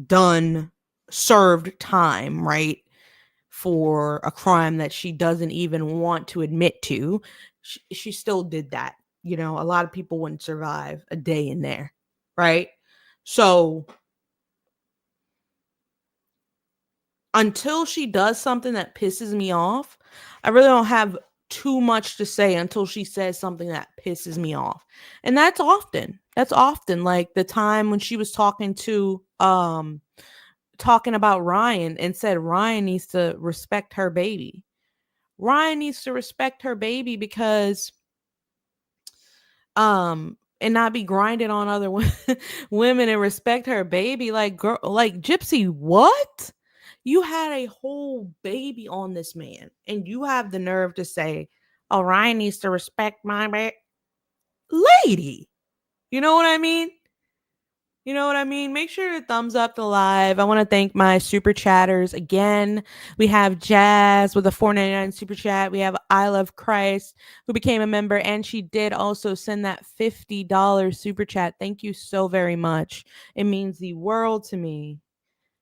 done served time, right? For a crime that she doesn't even want to admit to. She still did that. A lot of people wouldn't survive a day in there, right? So until she does something that pisses me off, I really don't have too much to say until she says something that pisses me off. And that's often. That's often like the time when she was talking about Ryan and said Ryan needs to respect her baby. Ryan needs to respect her baby because and not be grinding on other women, and respect her baby. Like, girl, like, Gypsy, what? You had a whole baby on this man, and you have the nerve to say, "Oh, Ryan needs to respect my baby." Lady, you know what I mean? You know what I mean? Make sure to thumbs up the live. I want to thank my super chatters again. We have Jazz with a $4.99 super chat. We have I Love Christ, who became a member, and she did also send that $50 super chat. Thank you so very much. It means the world to me.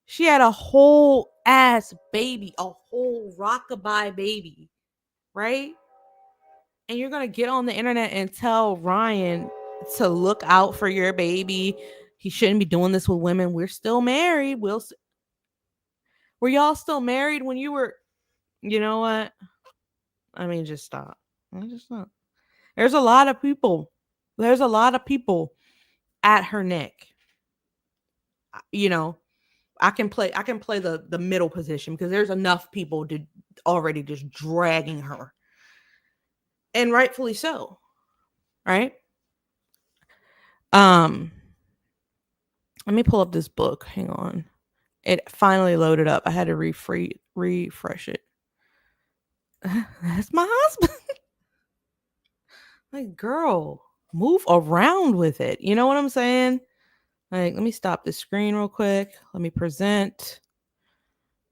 She had a whole ass baby, a whole rockabye baby, right? And you're going to get on the internet and tell Ryan to look out for your baby. He shouldn't be doing this with women. We're still married. Were y'all still married when you were? You know what? I mean, just stop. Just stop. There's a lot of people. There's a lot of people at her neck. You know, I can play the middle position because there's enough people to already just dragging her. And rightfully so. Right? Um, Let me pull up this book. Hang on. It finally loaded up. I had to refresh it. That's my husband. Like, girl, move around with it. You know what I'm saying? Like, let me stop the screen real quick. Let me present.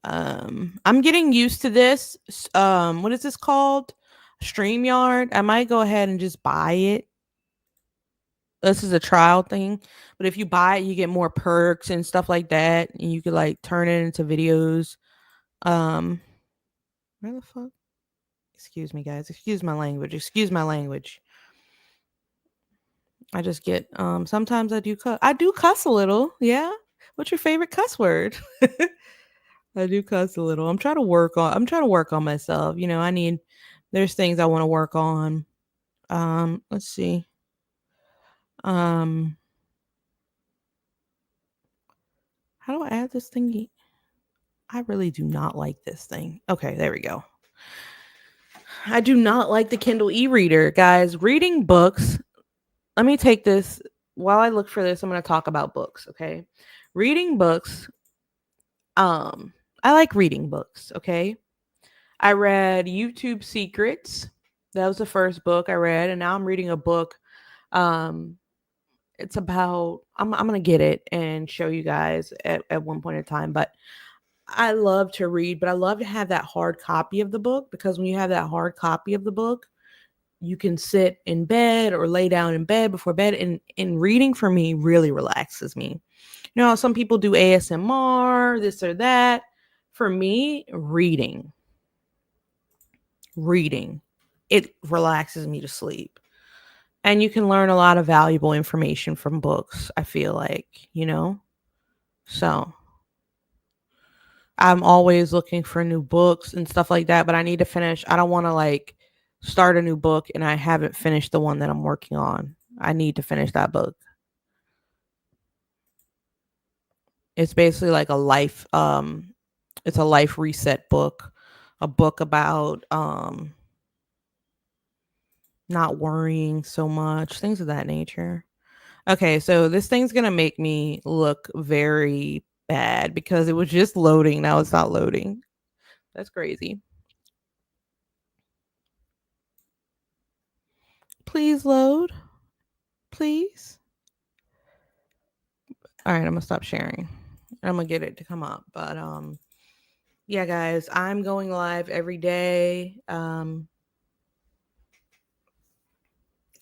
I'm getting used to this. What is this called? StreamYard. I might go ahead and just buy it. This is a trial thing, but if you buy it, you get more perks and stuff like that, and you could like turn it into videos. Um, where the fuck? Excuse me, guys. Excuse my language. Excuse my language. I just get sometimes I do cuss a little. Yeah. What's your favorite cuss word? I do cuss a little. I'm trying to work on myself. You know, there's things I want to work on. Let's see. Um how do I add this thingy? I really do not like this thing. Okay, there we go. I do not like the Kindle e-reader, guys. Reading books. Let me take this while I look for this. I'm going to talk about books, okay? Reading books. I like reading books, okay? I read YouTube Secrets. That was the first book I read, and now I'm reading a book. Um, it's about I'm gonna get it and show you guys at one point in time. But I love to read, but I love to have that hard copy of the book because when you have that hard copy of the book, you can sit in bed or lay down in bed before bed, and reading for me really relaxes me. You know, some people do ASMR, this or that. For me, reading, it relaxes me to sleep. And you can learn a lot of valuable information from books, I feel like, you know? So I'm always looking for new books and stuff like that, but I need to finish. I don't want to like start a new book and I haven't finished the one that I'm working on. I need to finish that book. It's basically like it's a life reset book, a book about not worrying so much, things of that nature. Okay, so this thing's gonna make me look very bad because it was just loading. Now it's not loading. That's crazy. Please load. Please. All right, I'm gonna stop sharing. I'm gonna get it to come up. But yeah, guys, I'm going live every day.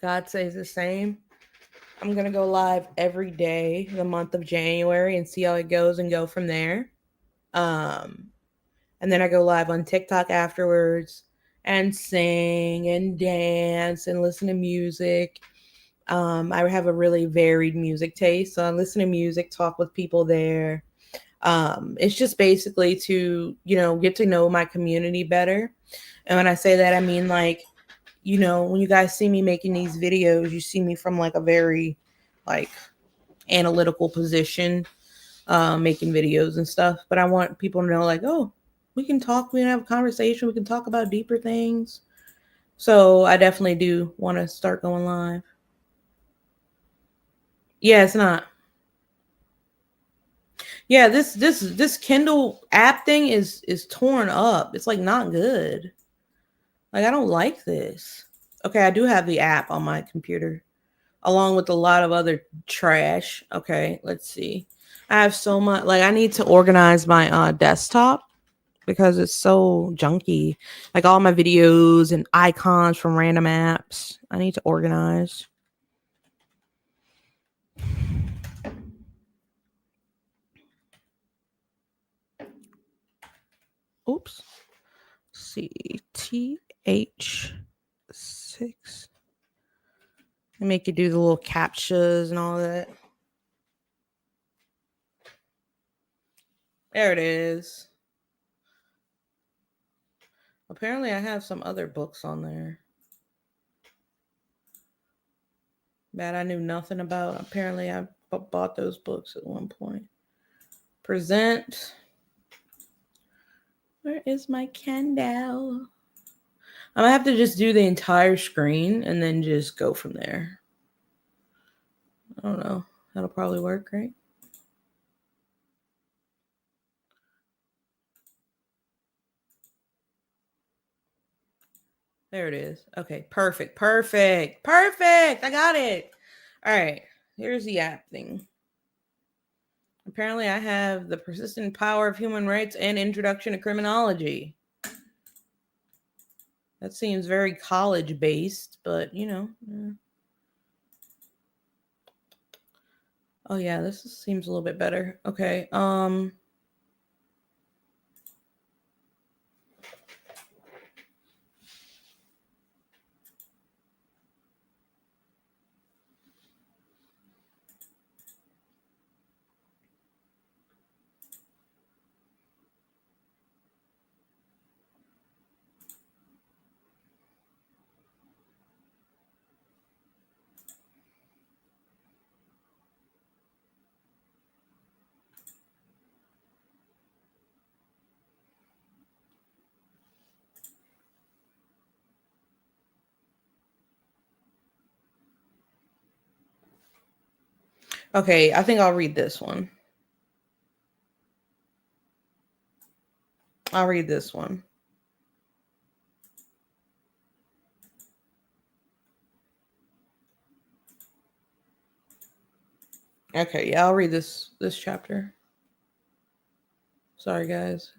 God says the same. I'm gonna go live every day the month of January and see how it goes and go from there. Um, and then I go live on TikTok afterwards and sing and dance and listen to music. I have a really varied music taste, so I listen to music, talk with people there. It's just basically to, you know, get to know my community better. And when I say that, I mean like, you know, when you guys see me making these videos, you see me from like a very like analytical position, making videos and stuff. But I want people to know like, oh, we can talk, we can have a conversation, we can talk about deeper things. So I definitely do want to start going live. Yeah, it's not. Yeah, this Kindle app thing is torn up. It's like not good. Like I don't like this. Okay, I do have the app on my computer along with a lot of other trash. Okay, let's see. I have so much like I need to organize my desktop because it's so junky. Like all my videos and icons from random apps. I need to organize. Oops. CTH6. I make you do the little captchas and all that. There it is. Apparently, I have some other books on there that I knew nothing about. Apparently, I bought those books at one point. Present. Where is my candle? I'm gonna have to just do the entire screen and then just go from there. I don't know. That'll probably work, right? There it is. Okay, perfect, perfect, perfect. I got it. All right, here's the app thing. Apparently, I have the persistent power of human rights and introduction to criminology. That seems very college based, but you know. Oh yeah, this seems a little bit better. Okay. Okay, I think I'll read this one. I'll read this one. Okay, yeah, I'll read this chapter. Sorry guys.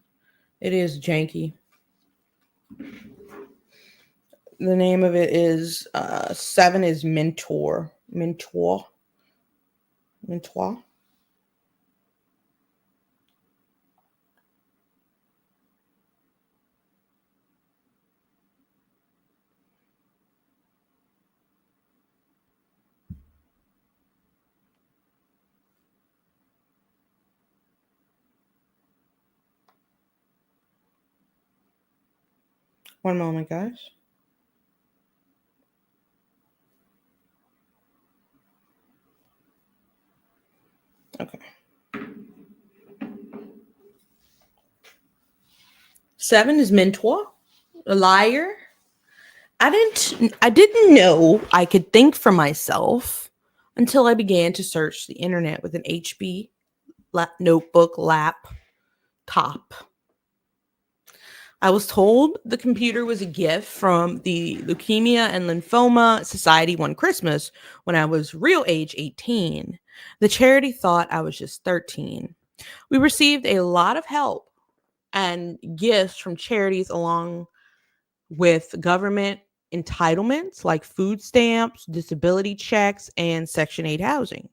It is janky. The name of it is 7 is mentor. Mentor. Mentor. One moment, guys. Okay. 7 is mentor. A liar. I didn't know I could think for myself until I began to search the internet with an HB notebook laptop. I was told the computer was a gift from the Leukemia and Lymphoma Society one Christmas when I was real age 18. The charity thought I was just 13. We received a lot of help and gifts from charities along with government entitlements like food stamps, disability checks, and Section 8 housing.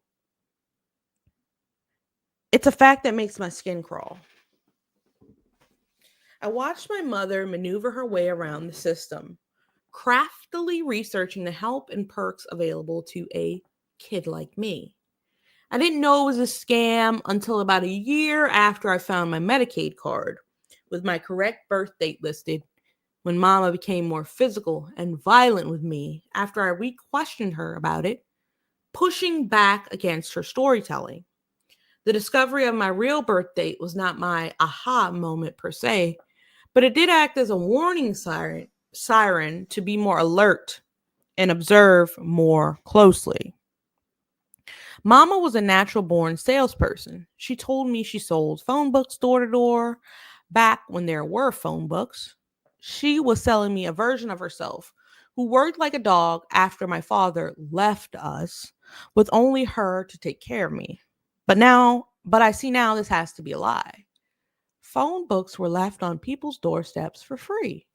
It's a fact that makes my skin crawl. I watched my mother maneuver her way around the system, craftily researching the help and perks available to a kid like me. I didn't know it was a scam until about a year after I found my Medicaid card with my correct birth date listed when Mama became more physical and violent with me after I re-questioned her about it, pushing back against her storytelling. The discovery of my real birth date was not my aha moment per se, but it did act as a warning siren to be more alert and observe more closely. Mama was a natural born salesperson. She told me she sold phone books door to door back when there were phone books. She was selling me a version of herself who worked like a dog after my father left us with only her to take care of me. But I see now this has to be a lie. Phone books were left on people's doorsteps for free.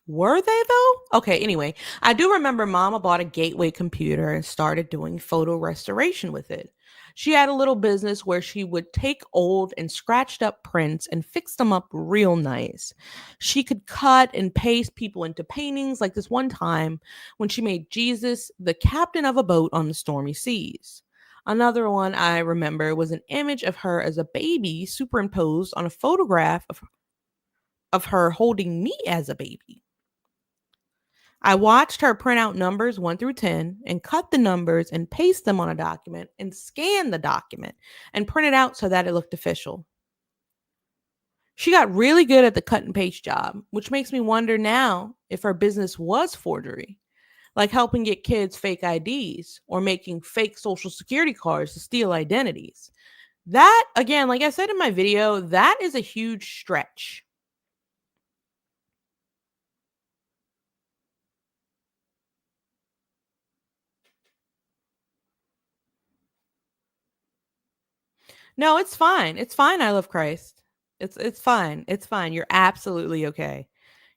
Were they though? Okay, anyway, I do remember Mama bought a Gateway computer and started doing photo restoration with it. She had a little business where she would take old and scratched up prints and fix them up real nice. She could cut and paste people into paintings like this one time when she made Jesus the captain of a boat on the stormy seas. Another one I remember was an image of her as a baby superimposed on a photograph of her holding me as a baby. I watched her print out numbers 1 through 10 and cut the numbers and paste them on a document and scan the document and print it out so that it looked official. She got really good at the cut and paste job, which makes me wonder now if her business was forgery. like helping get kids fake IDs or making fake social security cards to steal identities. That, again, like I said in my video, that is a huge stretch. No, it's fine. It's fine. I love Christ. It's fine. It's fine. You're absolutely okay.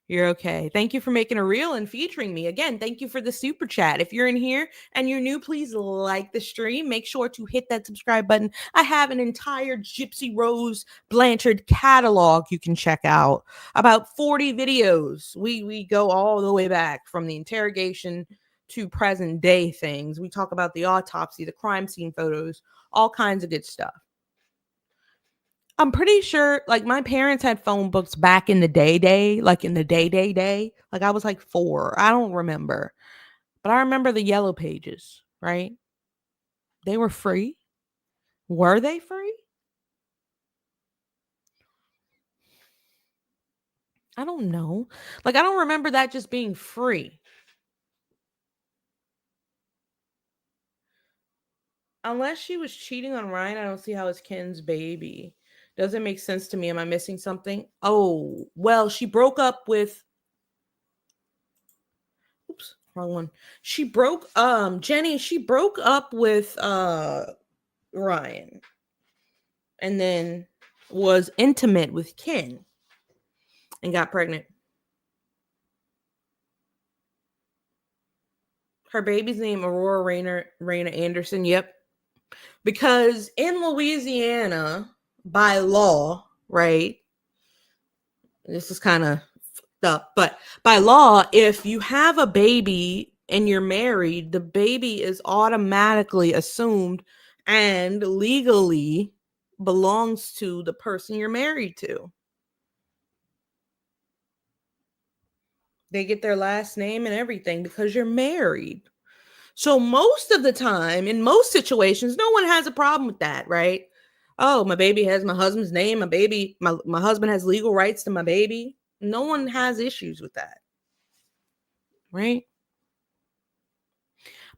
You're okay. Thank you for making a reel and featuring me. Again, thank you for the super chat. If you're in here and you're new, please like the stream. Make sure to hit that subscribe button. I have an entire GYPSY Rose Blanchard catalog you can check out. About 40 videos. We go all the way back from the interrogation to present day things. We talk about the autopsy, the crime scene photos, all kinds of good stuff. I'm pretty sure, like, my parents had phone books back in the day, like in the day. Like, I was like 4. I don't remember. But I remember the yellow pages, right? They were free. Were they free? I don't know. Like, I don't remember that just being free. Unless she was cheating on Ryan, I don't see how it's Ken's baby. Doesn't make sense to me. Am I missing something? Oh, well, she broke up with. Oops, wrong one. She broke Jenny, she broke up with Ryan and then was intimate with Ken and got pregnant. Her baby's name Aurora Raina Anderson. Yep. Because in Louisiana, by law, right? This is kind of up, but by law, if you have a baby and you're married, the baby is automatically assumed and legally belongs to the person you're married to. They get their last name and everything because you're married. So most of the time, in most situations, no one has a problem with that, right? Oh, my baby has my husband's name. My husband has legal rights to my baby. No one has issues with that, right?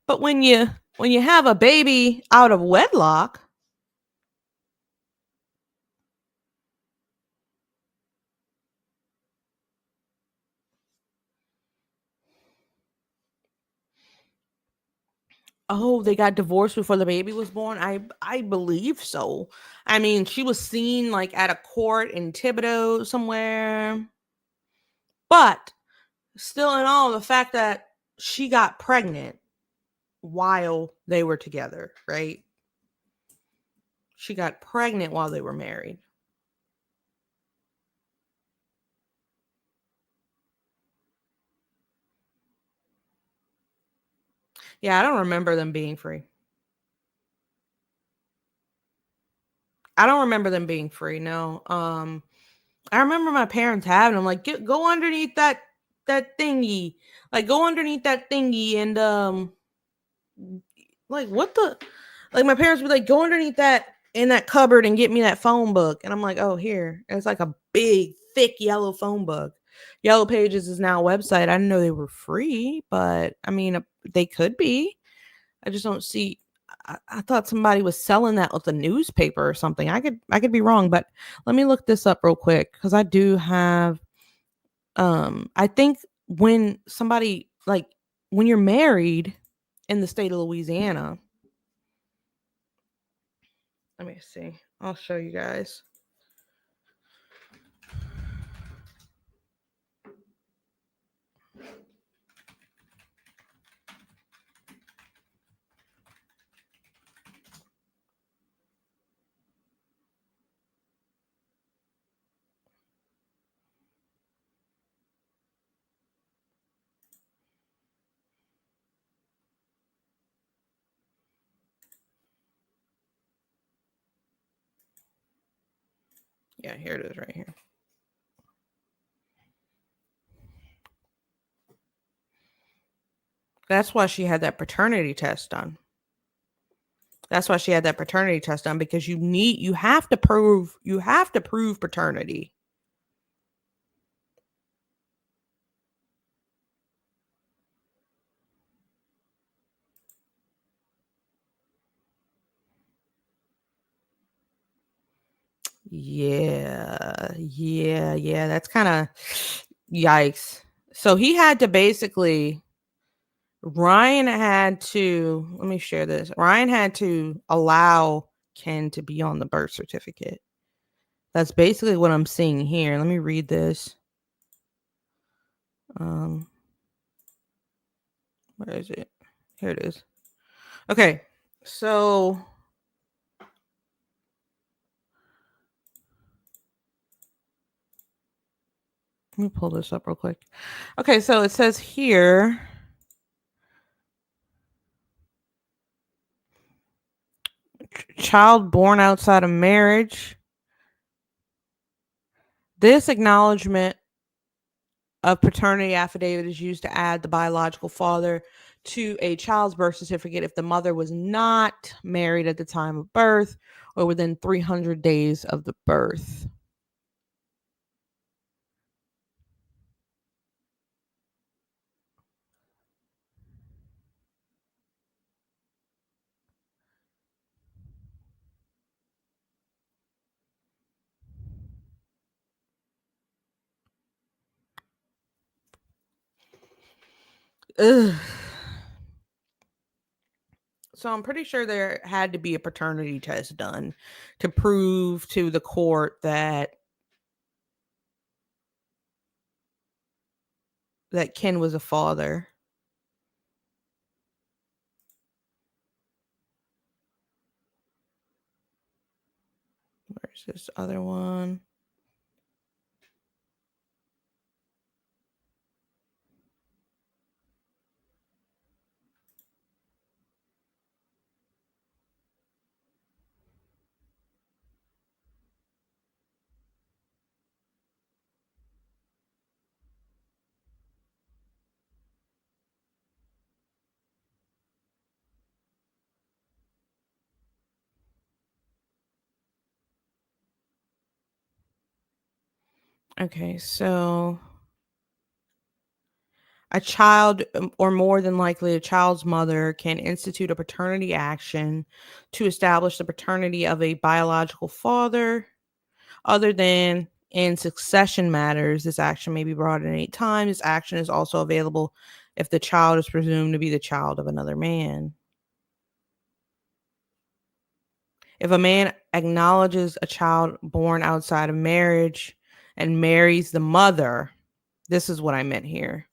But when you have a baby out of wedlock, oh, they got divorced before the baby was born. I believe so. I mean, she was seen like at a court in Thibodeau somewhere. But still in all, the fact that she got pregnant while they were together, right? She got pregnant while they were married. Yeah, I don't remember them being free. I don't remember them being free. No. I remember my parents having them. Like, go underneath that thingy. Like, go underneath that thingy and like what the, like my parents would like go underneath that in that cupboard and get me that phone book, and I'm like, oh, here. And it's like a big, thick yellow phone book. Yellow Pages is now a website. I didn't know they were free, but I mean, they could be. I just don't see. I thought somebody was selling that with a newspaper or something. I could be wrong, but let me look this up real quick because I do have. I think when somebody like when you're married in the state of Louisiana. Let me see. I'll show you guys. Yeah, here it is right here. That's why she had that paternity test done. That's why she had that paternity test done because you have to prove paternity. Yeah. That's kind of yikes. So he had to basically, Ryan had to, let me share this. Ryan had to allow Ken to be on the birth certificate. That's basically what I'm seeing here. Let me read this. Where is it? Here it is. Okay. So let me pull this up real quick. Okay, so it says here, child born outside of marriage. This acknowledgement of paternity affidavit is used to add the biological father to a child's birth certificate if the mother was not married at the time of birth or within 300 days of the birth. Ugh. So I'm pretty sure there had to be a paternity test done to prove to the court that Ken was a father. Where's this other one? Okay, so a child, or more than likely a child's mother, can institute a paternity action to establish the paternity of a biological father. Other than in succession matters, this action may be brought at any time. This action is also available if the child is presumed to be the child of another man. If a man acknowledges a child born outside of marriage and marries the mother, this is what I meant here.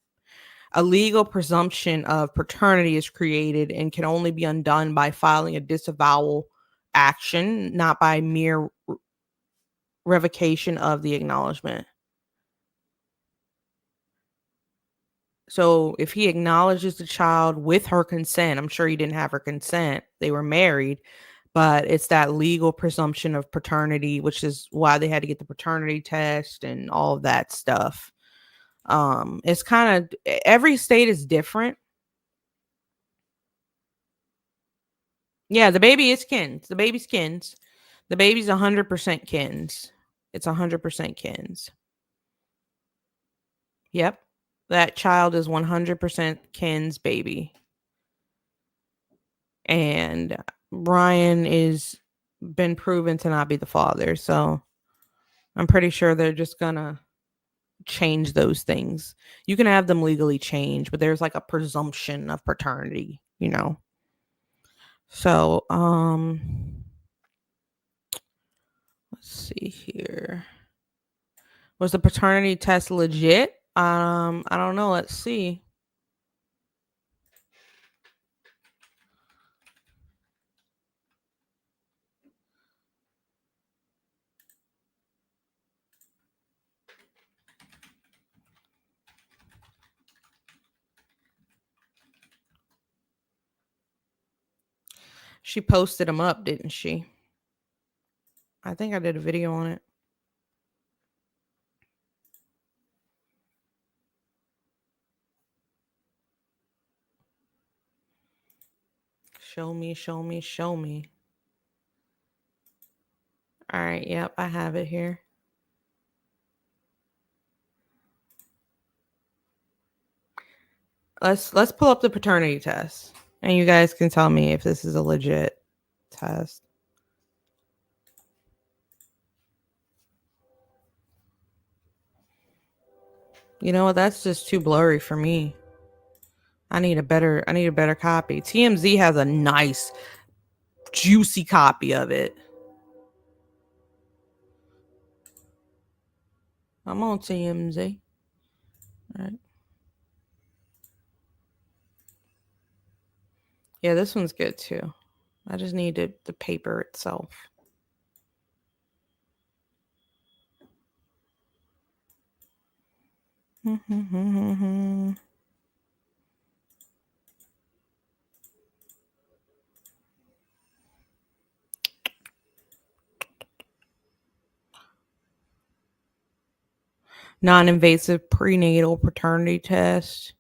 A legal presumption of paternity is created and can only be undone by filing a disavowal action, not by mere revocation of the acknowledgement. So if he acknowledges the child with her consent, I'm sure he didn't have her consent. They were married, but it's that legal presumption of paternity, which is why they had to get the paternity test and all of that stuff. It's kind of, every state is different. Yeah, the baby is Ken's. The baby's Ken's. The baby's 100% Ken's. It's 100% Ken's. Yep. That child is 100% Ken's baby. And Brian is been proven to not be the father. So I'm pretty sure they're just gonna change those things. You can have them legally changed, but there's like a presumption of paternity, you know. So let's see here. Was the paternity test legit? I don't know. Let's see. She posted them up, didn't she? I think I did a video on it. Show me, show me, show me. All right, yep, I have it here. Let's pull up the paternity test, and you guys can tell me if this is a legit test. You know what? That's just too blurry for me. I need a better copy. TMZ has a nice, juicy copy of it. I'm on TMZ. All right. Yeah, this one's good too. I just needed the paper itself. Non-invasive prenatal paternity test.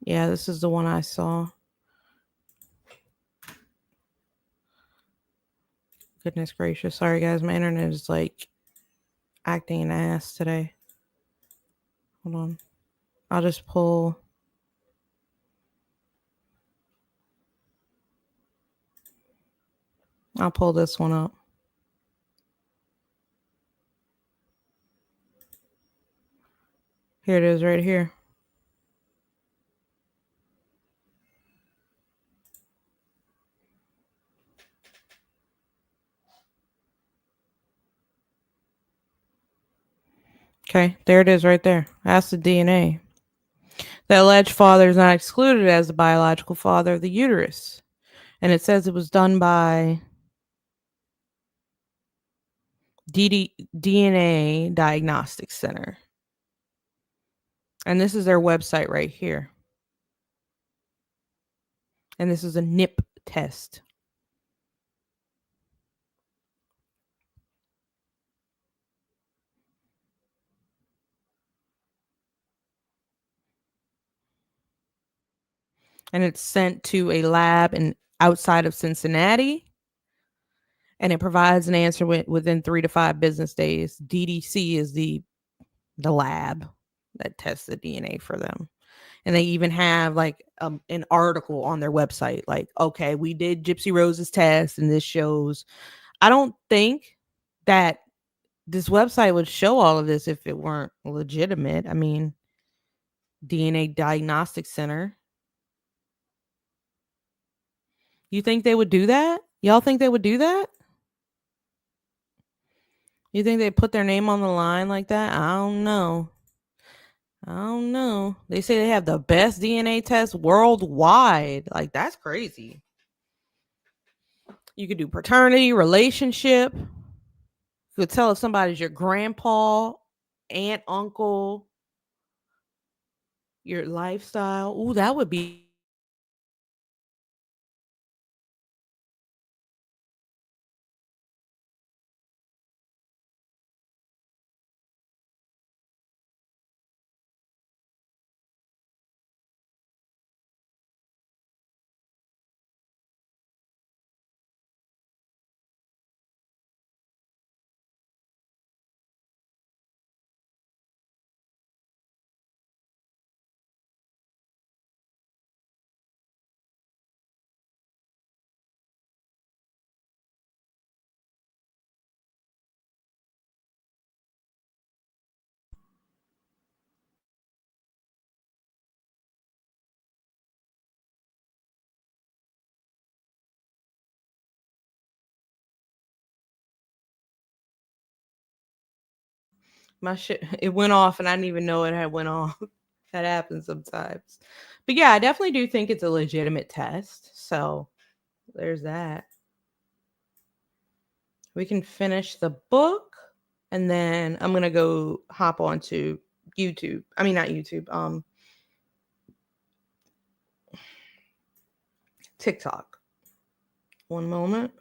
Yeah, this is the one I saw. Goodness gracious. Sorry, guys. My internet is like acting an ass today. Hold on. I'll just pull. I'll pull this one up. Here it is right here. Okay, there it is right there. That's the DNA. The alleged father is not excluded as the biological father of the uterus. And it says it was done by DNA Diagnostic Center. And this is their website right here. And this is a NIP test. And it's sent to a lab outside of Cincinnati. And it provides an answer within 3 to 5 business days. DDC is the lab that tests the DNA for them. And they even have like an article on their website, like, okay, we did GYPSY Rose's test, and this shows. I don't think that this website would show all of this if it weren't legitimate. I mean, DNA Diagnostic Center. You think they would do that? Y'all think they would do that? You think they put their name on the line like that? I don't know. I don't know. They say they have the best DNA test worldwide. Like, that's crazy. You could do paternity, relationship. You could tell if somebody's your grandpa, aunt, uncle, your lifestyle. Ooh, that would be. My shit, it went off and I didn't even know it had went off. That happens sometimes. But yeah, I definitely do think it's a legitimate test. So there's that. We can finish the book and then I'm gonna go hop onto YouTube. I mean not YouTube, TikTok. One moment.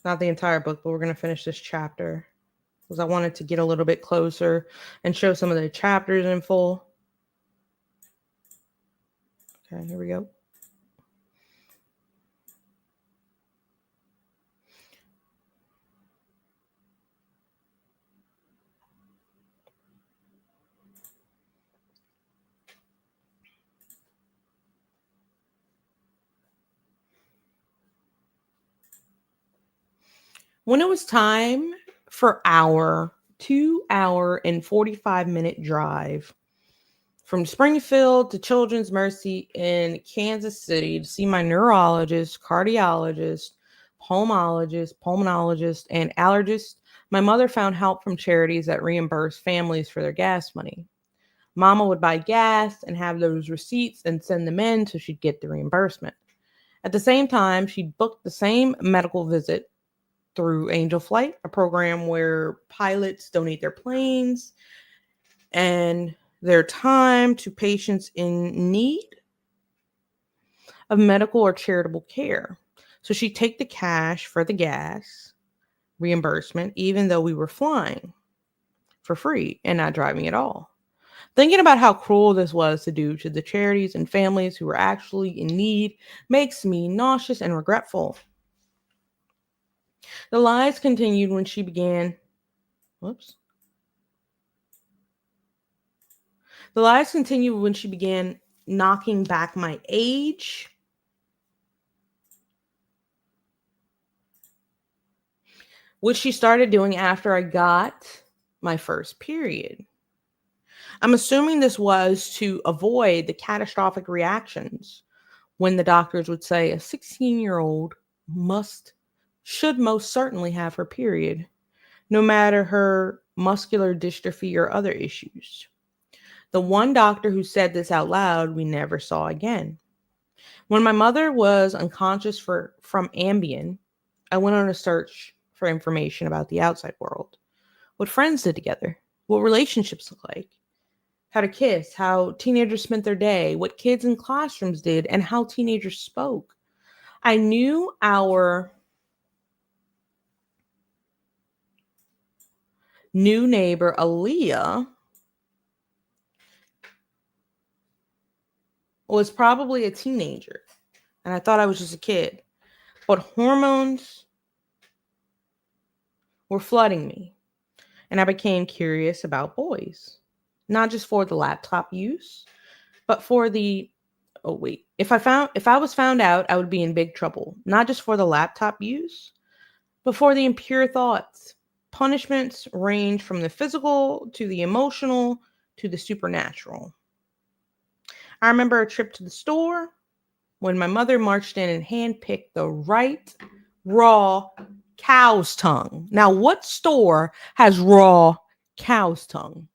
Not the entire book, but we're gonna finish this chapter. Because I wanted to get a little bit closer and show some of the chapters in full. Okay, here we go. When it was time for our 2 hour and 45-minute drive from Springfield to Children's Mercy in Kansas City to see my neurologist, cardiologist, pulmonologist, and allergist, my mother found help from charities that reimburse families for their gas money. Mama would buy gas and have those receipts and send them in so she'd get the reimbursement. At the same time, she'd book the same medical visit through Angel Flight, a program where pilots donate their planes and their time to patients in need of medical or charitable care. So she'd take the cash for the gas reimbursement, even though we were flying for free and not driving at all. Thinking about how cruel this was to do to the charities and families who were actually in need makes me nauseous and regretful. The lies continued when she began. Whoops. The lies continued when she began knocking back my age, which she started doing after I got my first period. I'm assuming this was to avoid the catastrophic reactions when the doctors would say a 16-year-old should most certainly have her period, no matter her muscular dystrophy or other issues. The one doctor who said this out loud, we never saw again. When my mother was unconscious from Ambien, I went on a search for information about the outside world, what friends did together, what relationships look like, how to kiss, how teenagers spent their day, what kids in classrooms did, and how teenagers spoke. I knew our new neighbor, Aaliyah, was probably a teenager, and I thought I was just a kid. But hormones were flooding me, and I became curious about boys, not just for the laptop use, but for the oh wait, if I was found out, I would be in big trouble, not just for the laptop use, but for the impure thoughts. Punishments range from the physical to the emotional to the supernatural. I remember a trip to the store when my mother marched in and handpicked the right raw cow's tongue. Now, what store has raw cow's tongue?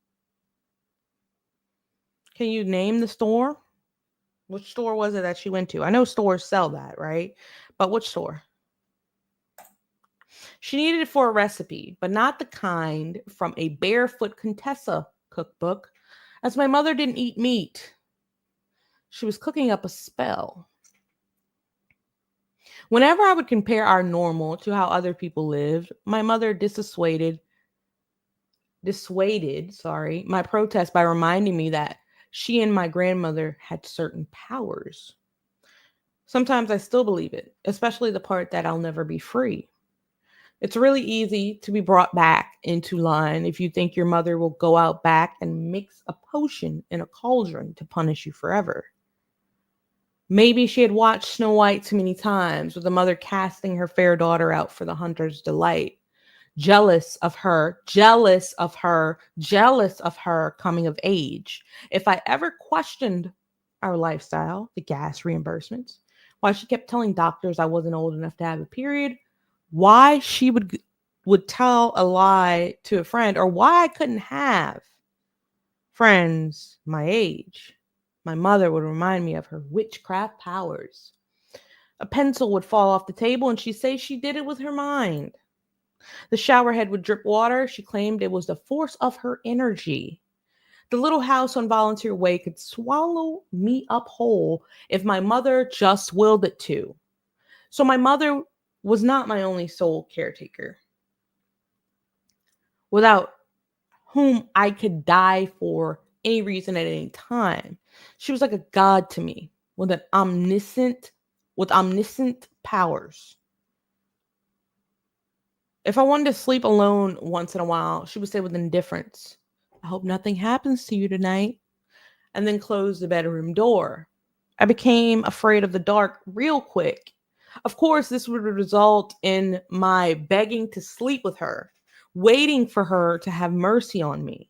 Can you name the store? Which store was it that she went to? I know stores sell that, right? But which store? She needed it for a recipe, but not the kind from a Barefoot Contessa cookbook, as my mother didn't eat meat. She was cooking up a spell. Whenever I would compare our normal to how other people lived, my mother dissuaded my protest by reminding me that she and my grandmother had certain powers. Sometimes I still believe it, especially the part that I'll never be free. It's really easy to be brought back into line if you think your mother will go out back and mix a potion in a cauldron to punish you forever. Maybe she had watched Snow White too many times, with the mother casting her fair daughter out for the hunter's delight. Jealous of her coming of age. If I ever questioned our lifestyle, the gas reimbursements, why she kept telling doctors I wasn't old enough to have a period, why she would tell a lie to a friend, or why I couldn't have friends my age, my mother would remind me of her witchcraft powers. A pencil would fall off the table and she'd say she did it with her mind. The shower head would drip water. She claimed it was the force of her energy. The little house on Volunteer Way could swallow me up whole if my mother just willed it to. So my mother was not my only sole caretaker, without whom I could die for any reason at any time. She was like a god to me with omniscient powers. If I wanted to sleep alone once in a while, she would say with indifference, "I hope nothing happens to you tonight," and then close the bedroom door. I became afraid of the dark real quick. Of course, this would result in my begging to sleep with her, waiting for her to have mercy on me.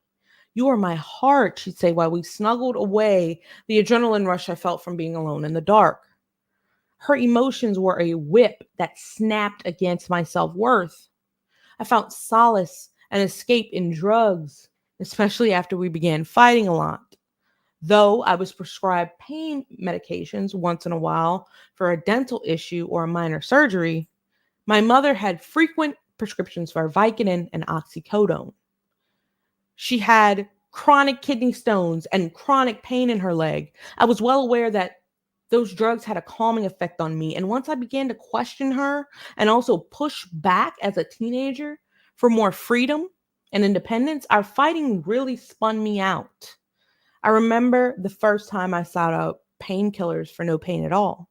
You are my heart, she'd say while we snuggled away the adrenaline rush I felt from being alone in the dark. Her emotions were a whip that snapped against my self worth. I found solace and escape in drugs, especially after we began fighting a lot. Though I was prescribed pain medications once in a while for a dental issue or a minor surgery, my mother had frequent prescriptions for Vicodin and oxycodone. She had chronic kidney stones and chronic pain in her leg. I was well aware that those drugs had a calming effect on me. And once I began to question her and also push back as a teenager for more freedom and independence, our fighting really spun me out. I remember the first time I sought out painkillers for no pain at all.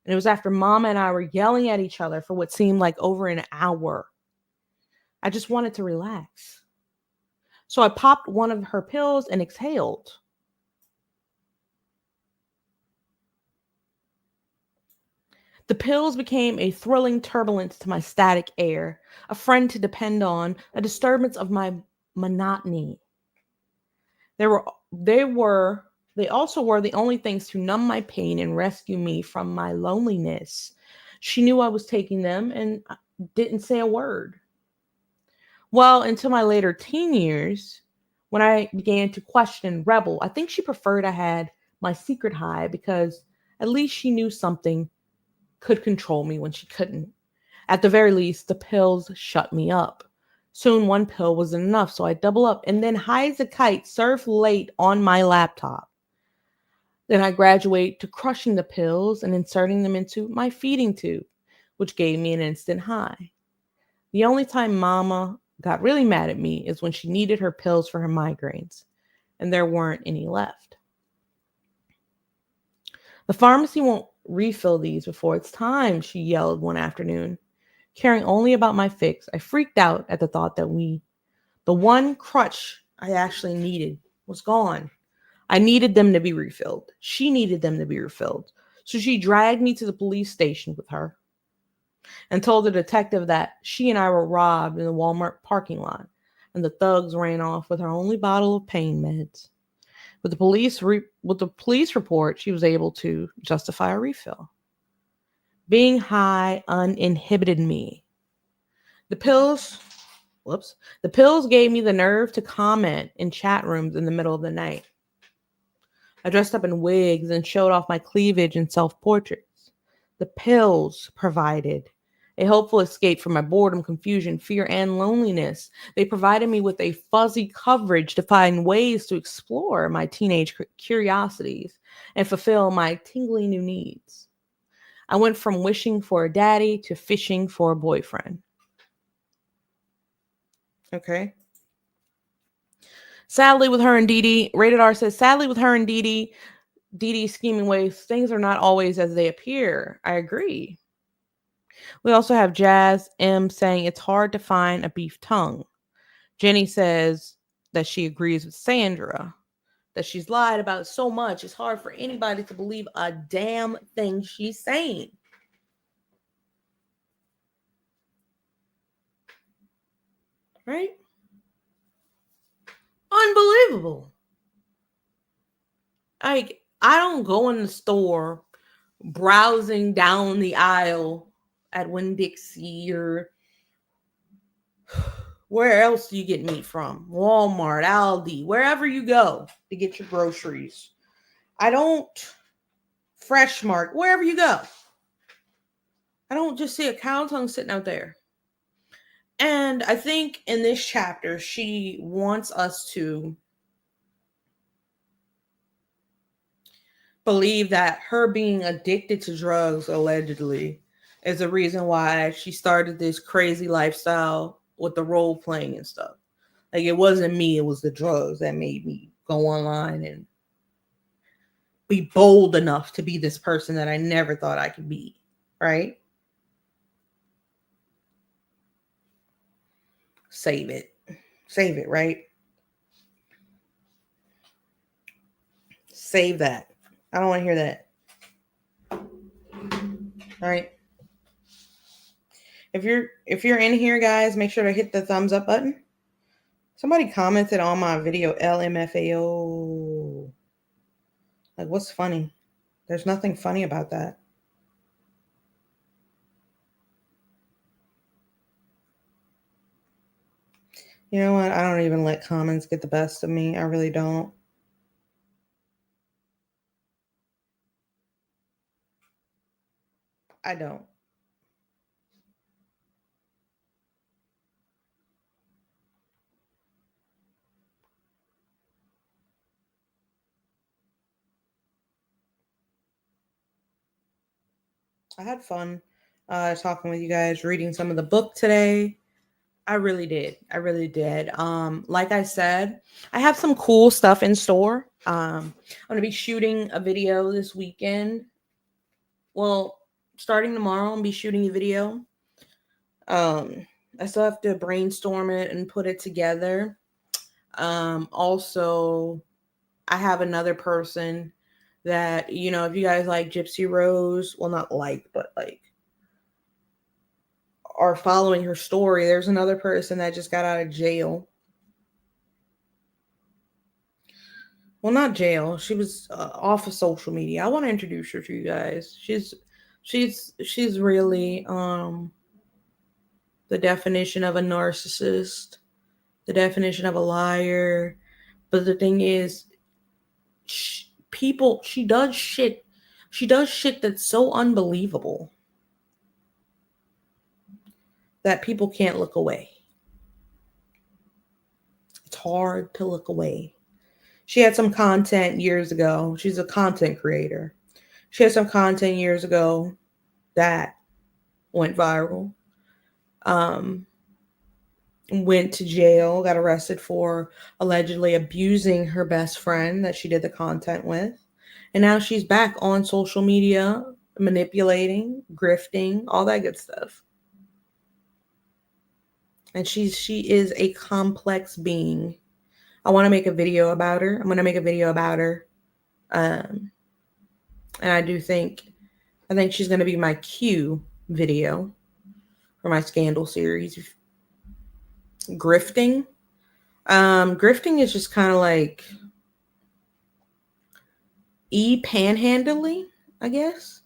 And it was after Mama and I were yelling at each other for what seemed like over an hour. I just wanted to relax. So I popped one of her pills and exhaled. The pills became a thrilling turbulence to my static air, a friend to depend on, a disturbance of my monotony. They were they also were the only things to numb my pain and rescue me from my loneliness. She knew I was taking them and didn't say a word. Well, into my later teen years, when I began to question and rebel, I think she preferred I had my secret high because at least she knew something could control me when she couldn't. At the very least, the pills shut me up. Soon one pill wasn't enough, so I double up and then high as a kite surf late on my laptop. Then I graduate to crushing the pills and inserting them into my feeding tube, which gave me an instant high. The only time Mama got really mad at me is when she needed her pills for her migraines, and there weren't any left. The pharmacy won't refill these before it's time, she yelled one afternoon. Caring only about my fix, I freaked out at the thought that the one crutch I actually needed, was gone. I needed them to be refilled. She needed them to be refilled. So she dragged me to the police station with her and told the detective that she and I were robbed in the Walmart parking lot and the thugs ran off with her only bottle of pain meds. With the police report, she was able to justify a refill. Being high uninhibited me. The pills, the pills gave me the nerve to comment in chat rooms in the middle of the night. I dressed up in wigs and showed off my cleavage in self-portraits. The pills provided a hopeful escape from my boredom, confusion, fear, and loneliness. They provided me with a fuzzy coverage to find ways to explore my teenage curiosities and fulfill my tingly new needs. I went from wishing for a daddy to fishing for a boyfriend. Okay. Sadly, with her and Dee Dee, Rated R says, sadly, with her and Dee Dee's scheming ways, things are not always as they appear. I agree. We also have Jazz M saying it's hard to find a beef tongue. Jenny says that she agrees with Sandra, that she's lied about so much, it's hard for anybody to believe a damn thing she's saying. Right? Unbelievable. Like, I don't go in the store browsing down the aisle at Winn-Dixie or where else do you get meat from? Walmart, Aldi, wherever you go to get your groceries. I don't, Fresh Mart, wherever you go. I don't just see a cow tongue sitting out there. And I think in this chapter, she wants us to believe that her being addicted to drugs, allegedly, is the reason why she started this crazy lifestyle with the role playing and stuff. Like, it wasn't me, it was the drugs that made me go online and be bold enough to be this person that I never thought I could be, right? Save it, right? Save that. I don't want to hear that. All right. If you're in here, guys, make sure to hit the thumbs up button. Somebody commented on my video LMFAO. Like, what's funny? There's nothing funny about that. You know what? I don't even let comments get the best of me. I really don't. I don't. I had fun talking with you guys, reading some of the book today. I really did. I really did. Like I said, I have some cool stuff in store. I'm gonna be shooting a video this weekend. Well, starting tomorrow, I'm gonna be shooting a video. I still have to brainstorm it and put it together. Also, I have another person that, you know, if you guys like Gypsy Rose, well, not like, but like are following her story, there's another person that just got out of jail. Well, not jail. She was off of social media. I want to introduce her to you guys. She's really the definition of a narcissist, the definition of a liar. But the thing is, she does shit. She does shit that's so unbelievable that people can't look away. It's hard to look away. She had some content years ago. She's a content creator. She had some content years ago that went viral. Went to jail, got arrested for allegedly abusing her best friend that she did the content with. And now she's back on social media, manipulating, grifting, all that good stuff. And she is a complex being. I want to make a video about her. I'm going to make a video about her. And I think she's going to be my Q video for my scandal series. Grifting. Grifting is just kind of like panhandling, I guess.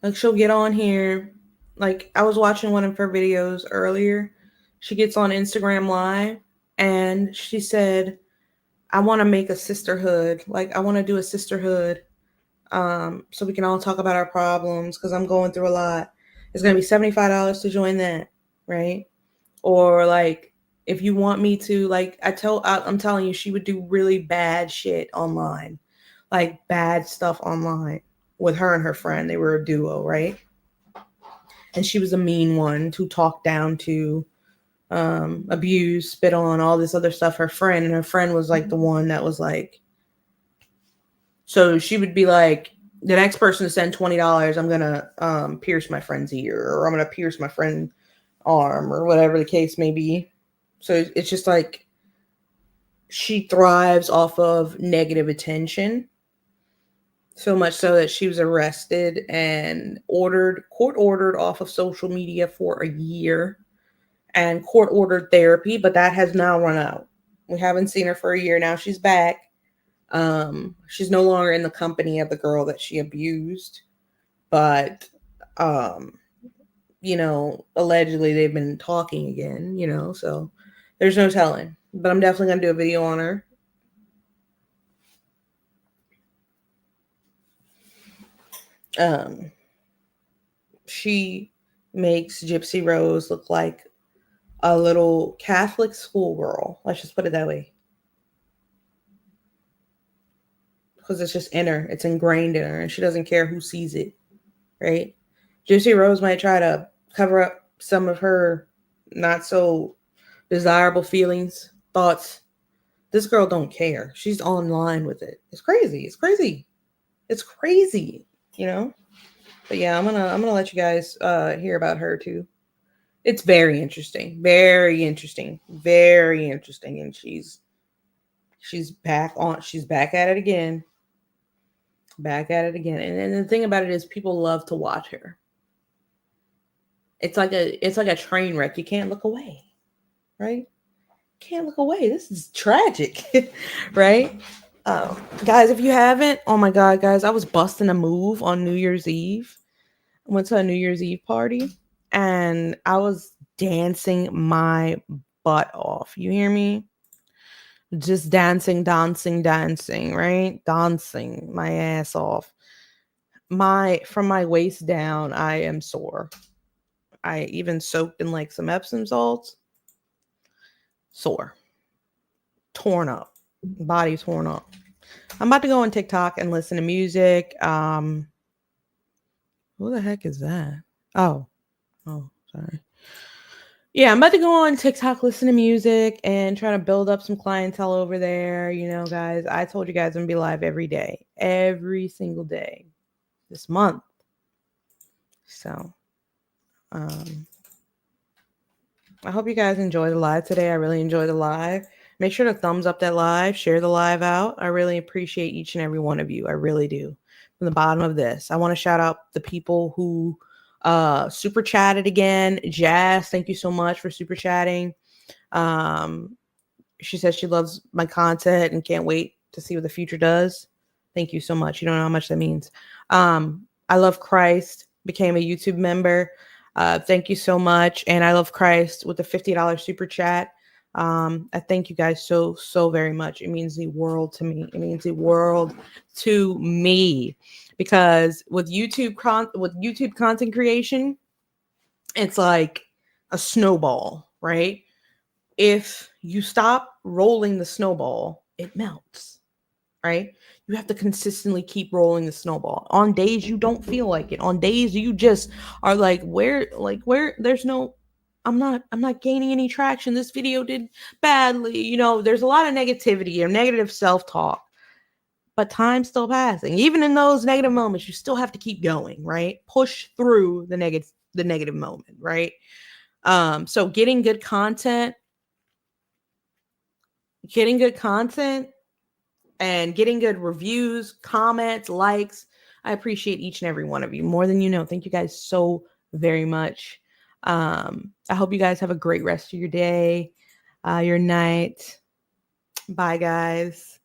Like she'll get on here. Like I was watching one of her videos earlier. She gets on Instagram Live and she said, I want to make a sisterhood. Like I want to do a sisterhood so we can all talk about our problems because I'm going through a lot. It's going to be $75 to join that, right? Or like if you want me to, like I'm telling you, she would do really bad shit online, like bad stuff online with her and her friend. They were a duo, right? And she was a mean one to talk down to, abuse, spit on, all this other stuff. Her friend was like the one that was like, so she would be like, the next person to send $20, I'm gonna pierce my friend's ear, or I'm gonna pierce my friend's arm, or whatever the case may be. So it's just like she thrives off of negative attention. So much so that she was arrested and court ordered off of social media for a year, and court ordered therapy, but that has now run out. We haven't seen her for a year now. She's back. She's no longer in the company of the girl that she abused, but you know, allegedly they've been talking again, you know, so there's no telling. But I'm definitely gonna do a video on her. She makes Gypsy Rose look like a little Catholic schoolgirl. Let's just put it that way. Because it's just in her. It's ingrained in her, and she doesn't care who sees it, right? Gypsy Rose might try to cover up some of her not so desirable feelings, thoughts. This girl don't care. She's online with it. It's crazy. It's crazy. It's crazy, you know? But yeah, I'm gonna let you guys hear about her too. It's very interesting. Very interesting. Very interesting. And she's back at it again. Back at it again. And the thing about it is people love to watch her. It's like a train wreck. You can't look away, right? Can't look away. This is tragic, right? Guys, if you haven't, oh my god, guys, I was busting a move on New Year's Eve. I went to a New Year's Eve party and I was dancing my butt off. You hear me? Just dancing, dancing, dancing, right? Dancing my ass off. My from my waist down, I am sore. I even soaked in like some Epsom salts. Sore. Torn up. Body torn up. I'm about to go on TikTok and listen to music. Who the heck is that? Oh, sorry. Yeah, I'm about to go on TikTok, listen to music, and try to build up some clientele over there. You know, guys, I told you guys I'm gonna be live every day, every single day this month. So, I hope you guys enjoy the live today. I really enjoy the live. Make sure to thumbs up that live, share the live out. I really appreciate each and every one of you. I really do. From the bottom of this, I want to shout out the people who super chatted again. Jazz, thank you so much for super chatting. She says she loves my content and can't wait to see what the future does. Thank you so much. You don't know how much that means. I Love Christ became a YouTube member. Thank you so much. And I Love Christ with the $50 super chat. I thank you guys so very much. It means the world to me. It means the world to me because with YouTube content creation, it's like a snowball, right? If you stop rolling the snowball, it melts, right? You have to consistently keep rolling the snowball. On days you don't feel like it, on days you just are like, where there's no I'm not gaining any traction. This video did badly. You know, there's a lot of negativity or negative self-talk. But time's still passing. Even in those negative moments, you still have to keep going, right? Push through the negative moment, right? So getting good content and getting good reviews, comments, likes. I appreciate each and every one of you more than you know. Thank you guys so very much. I hope you guys have a great rest of your day, your night. Bye, guys.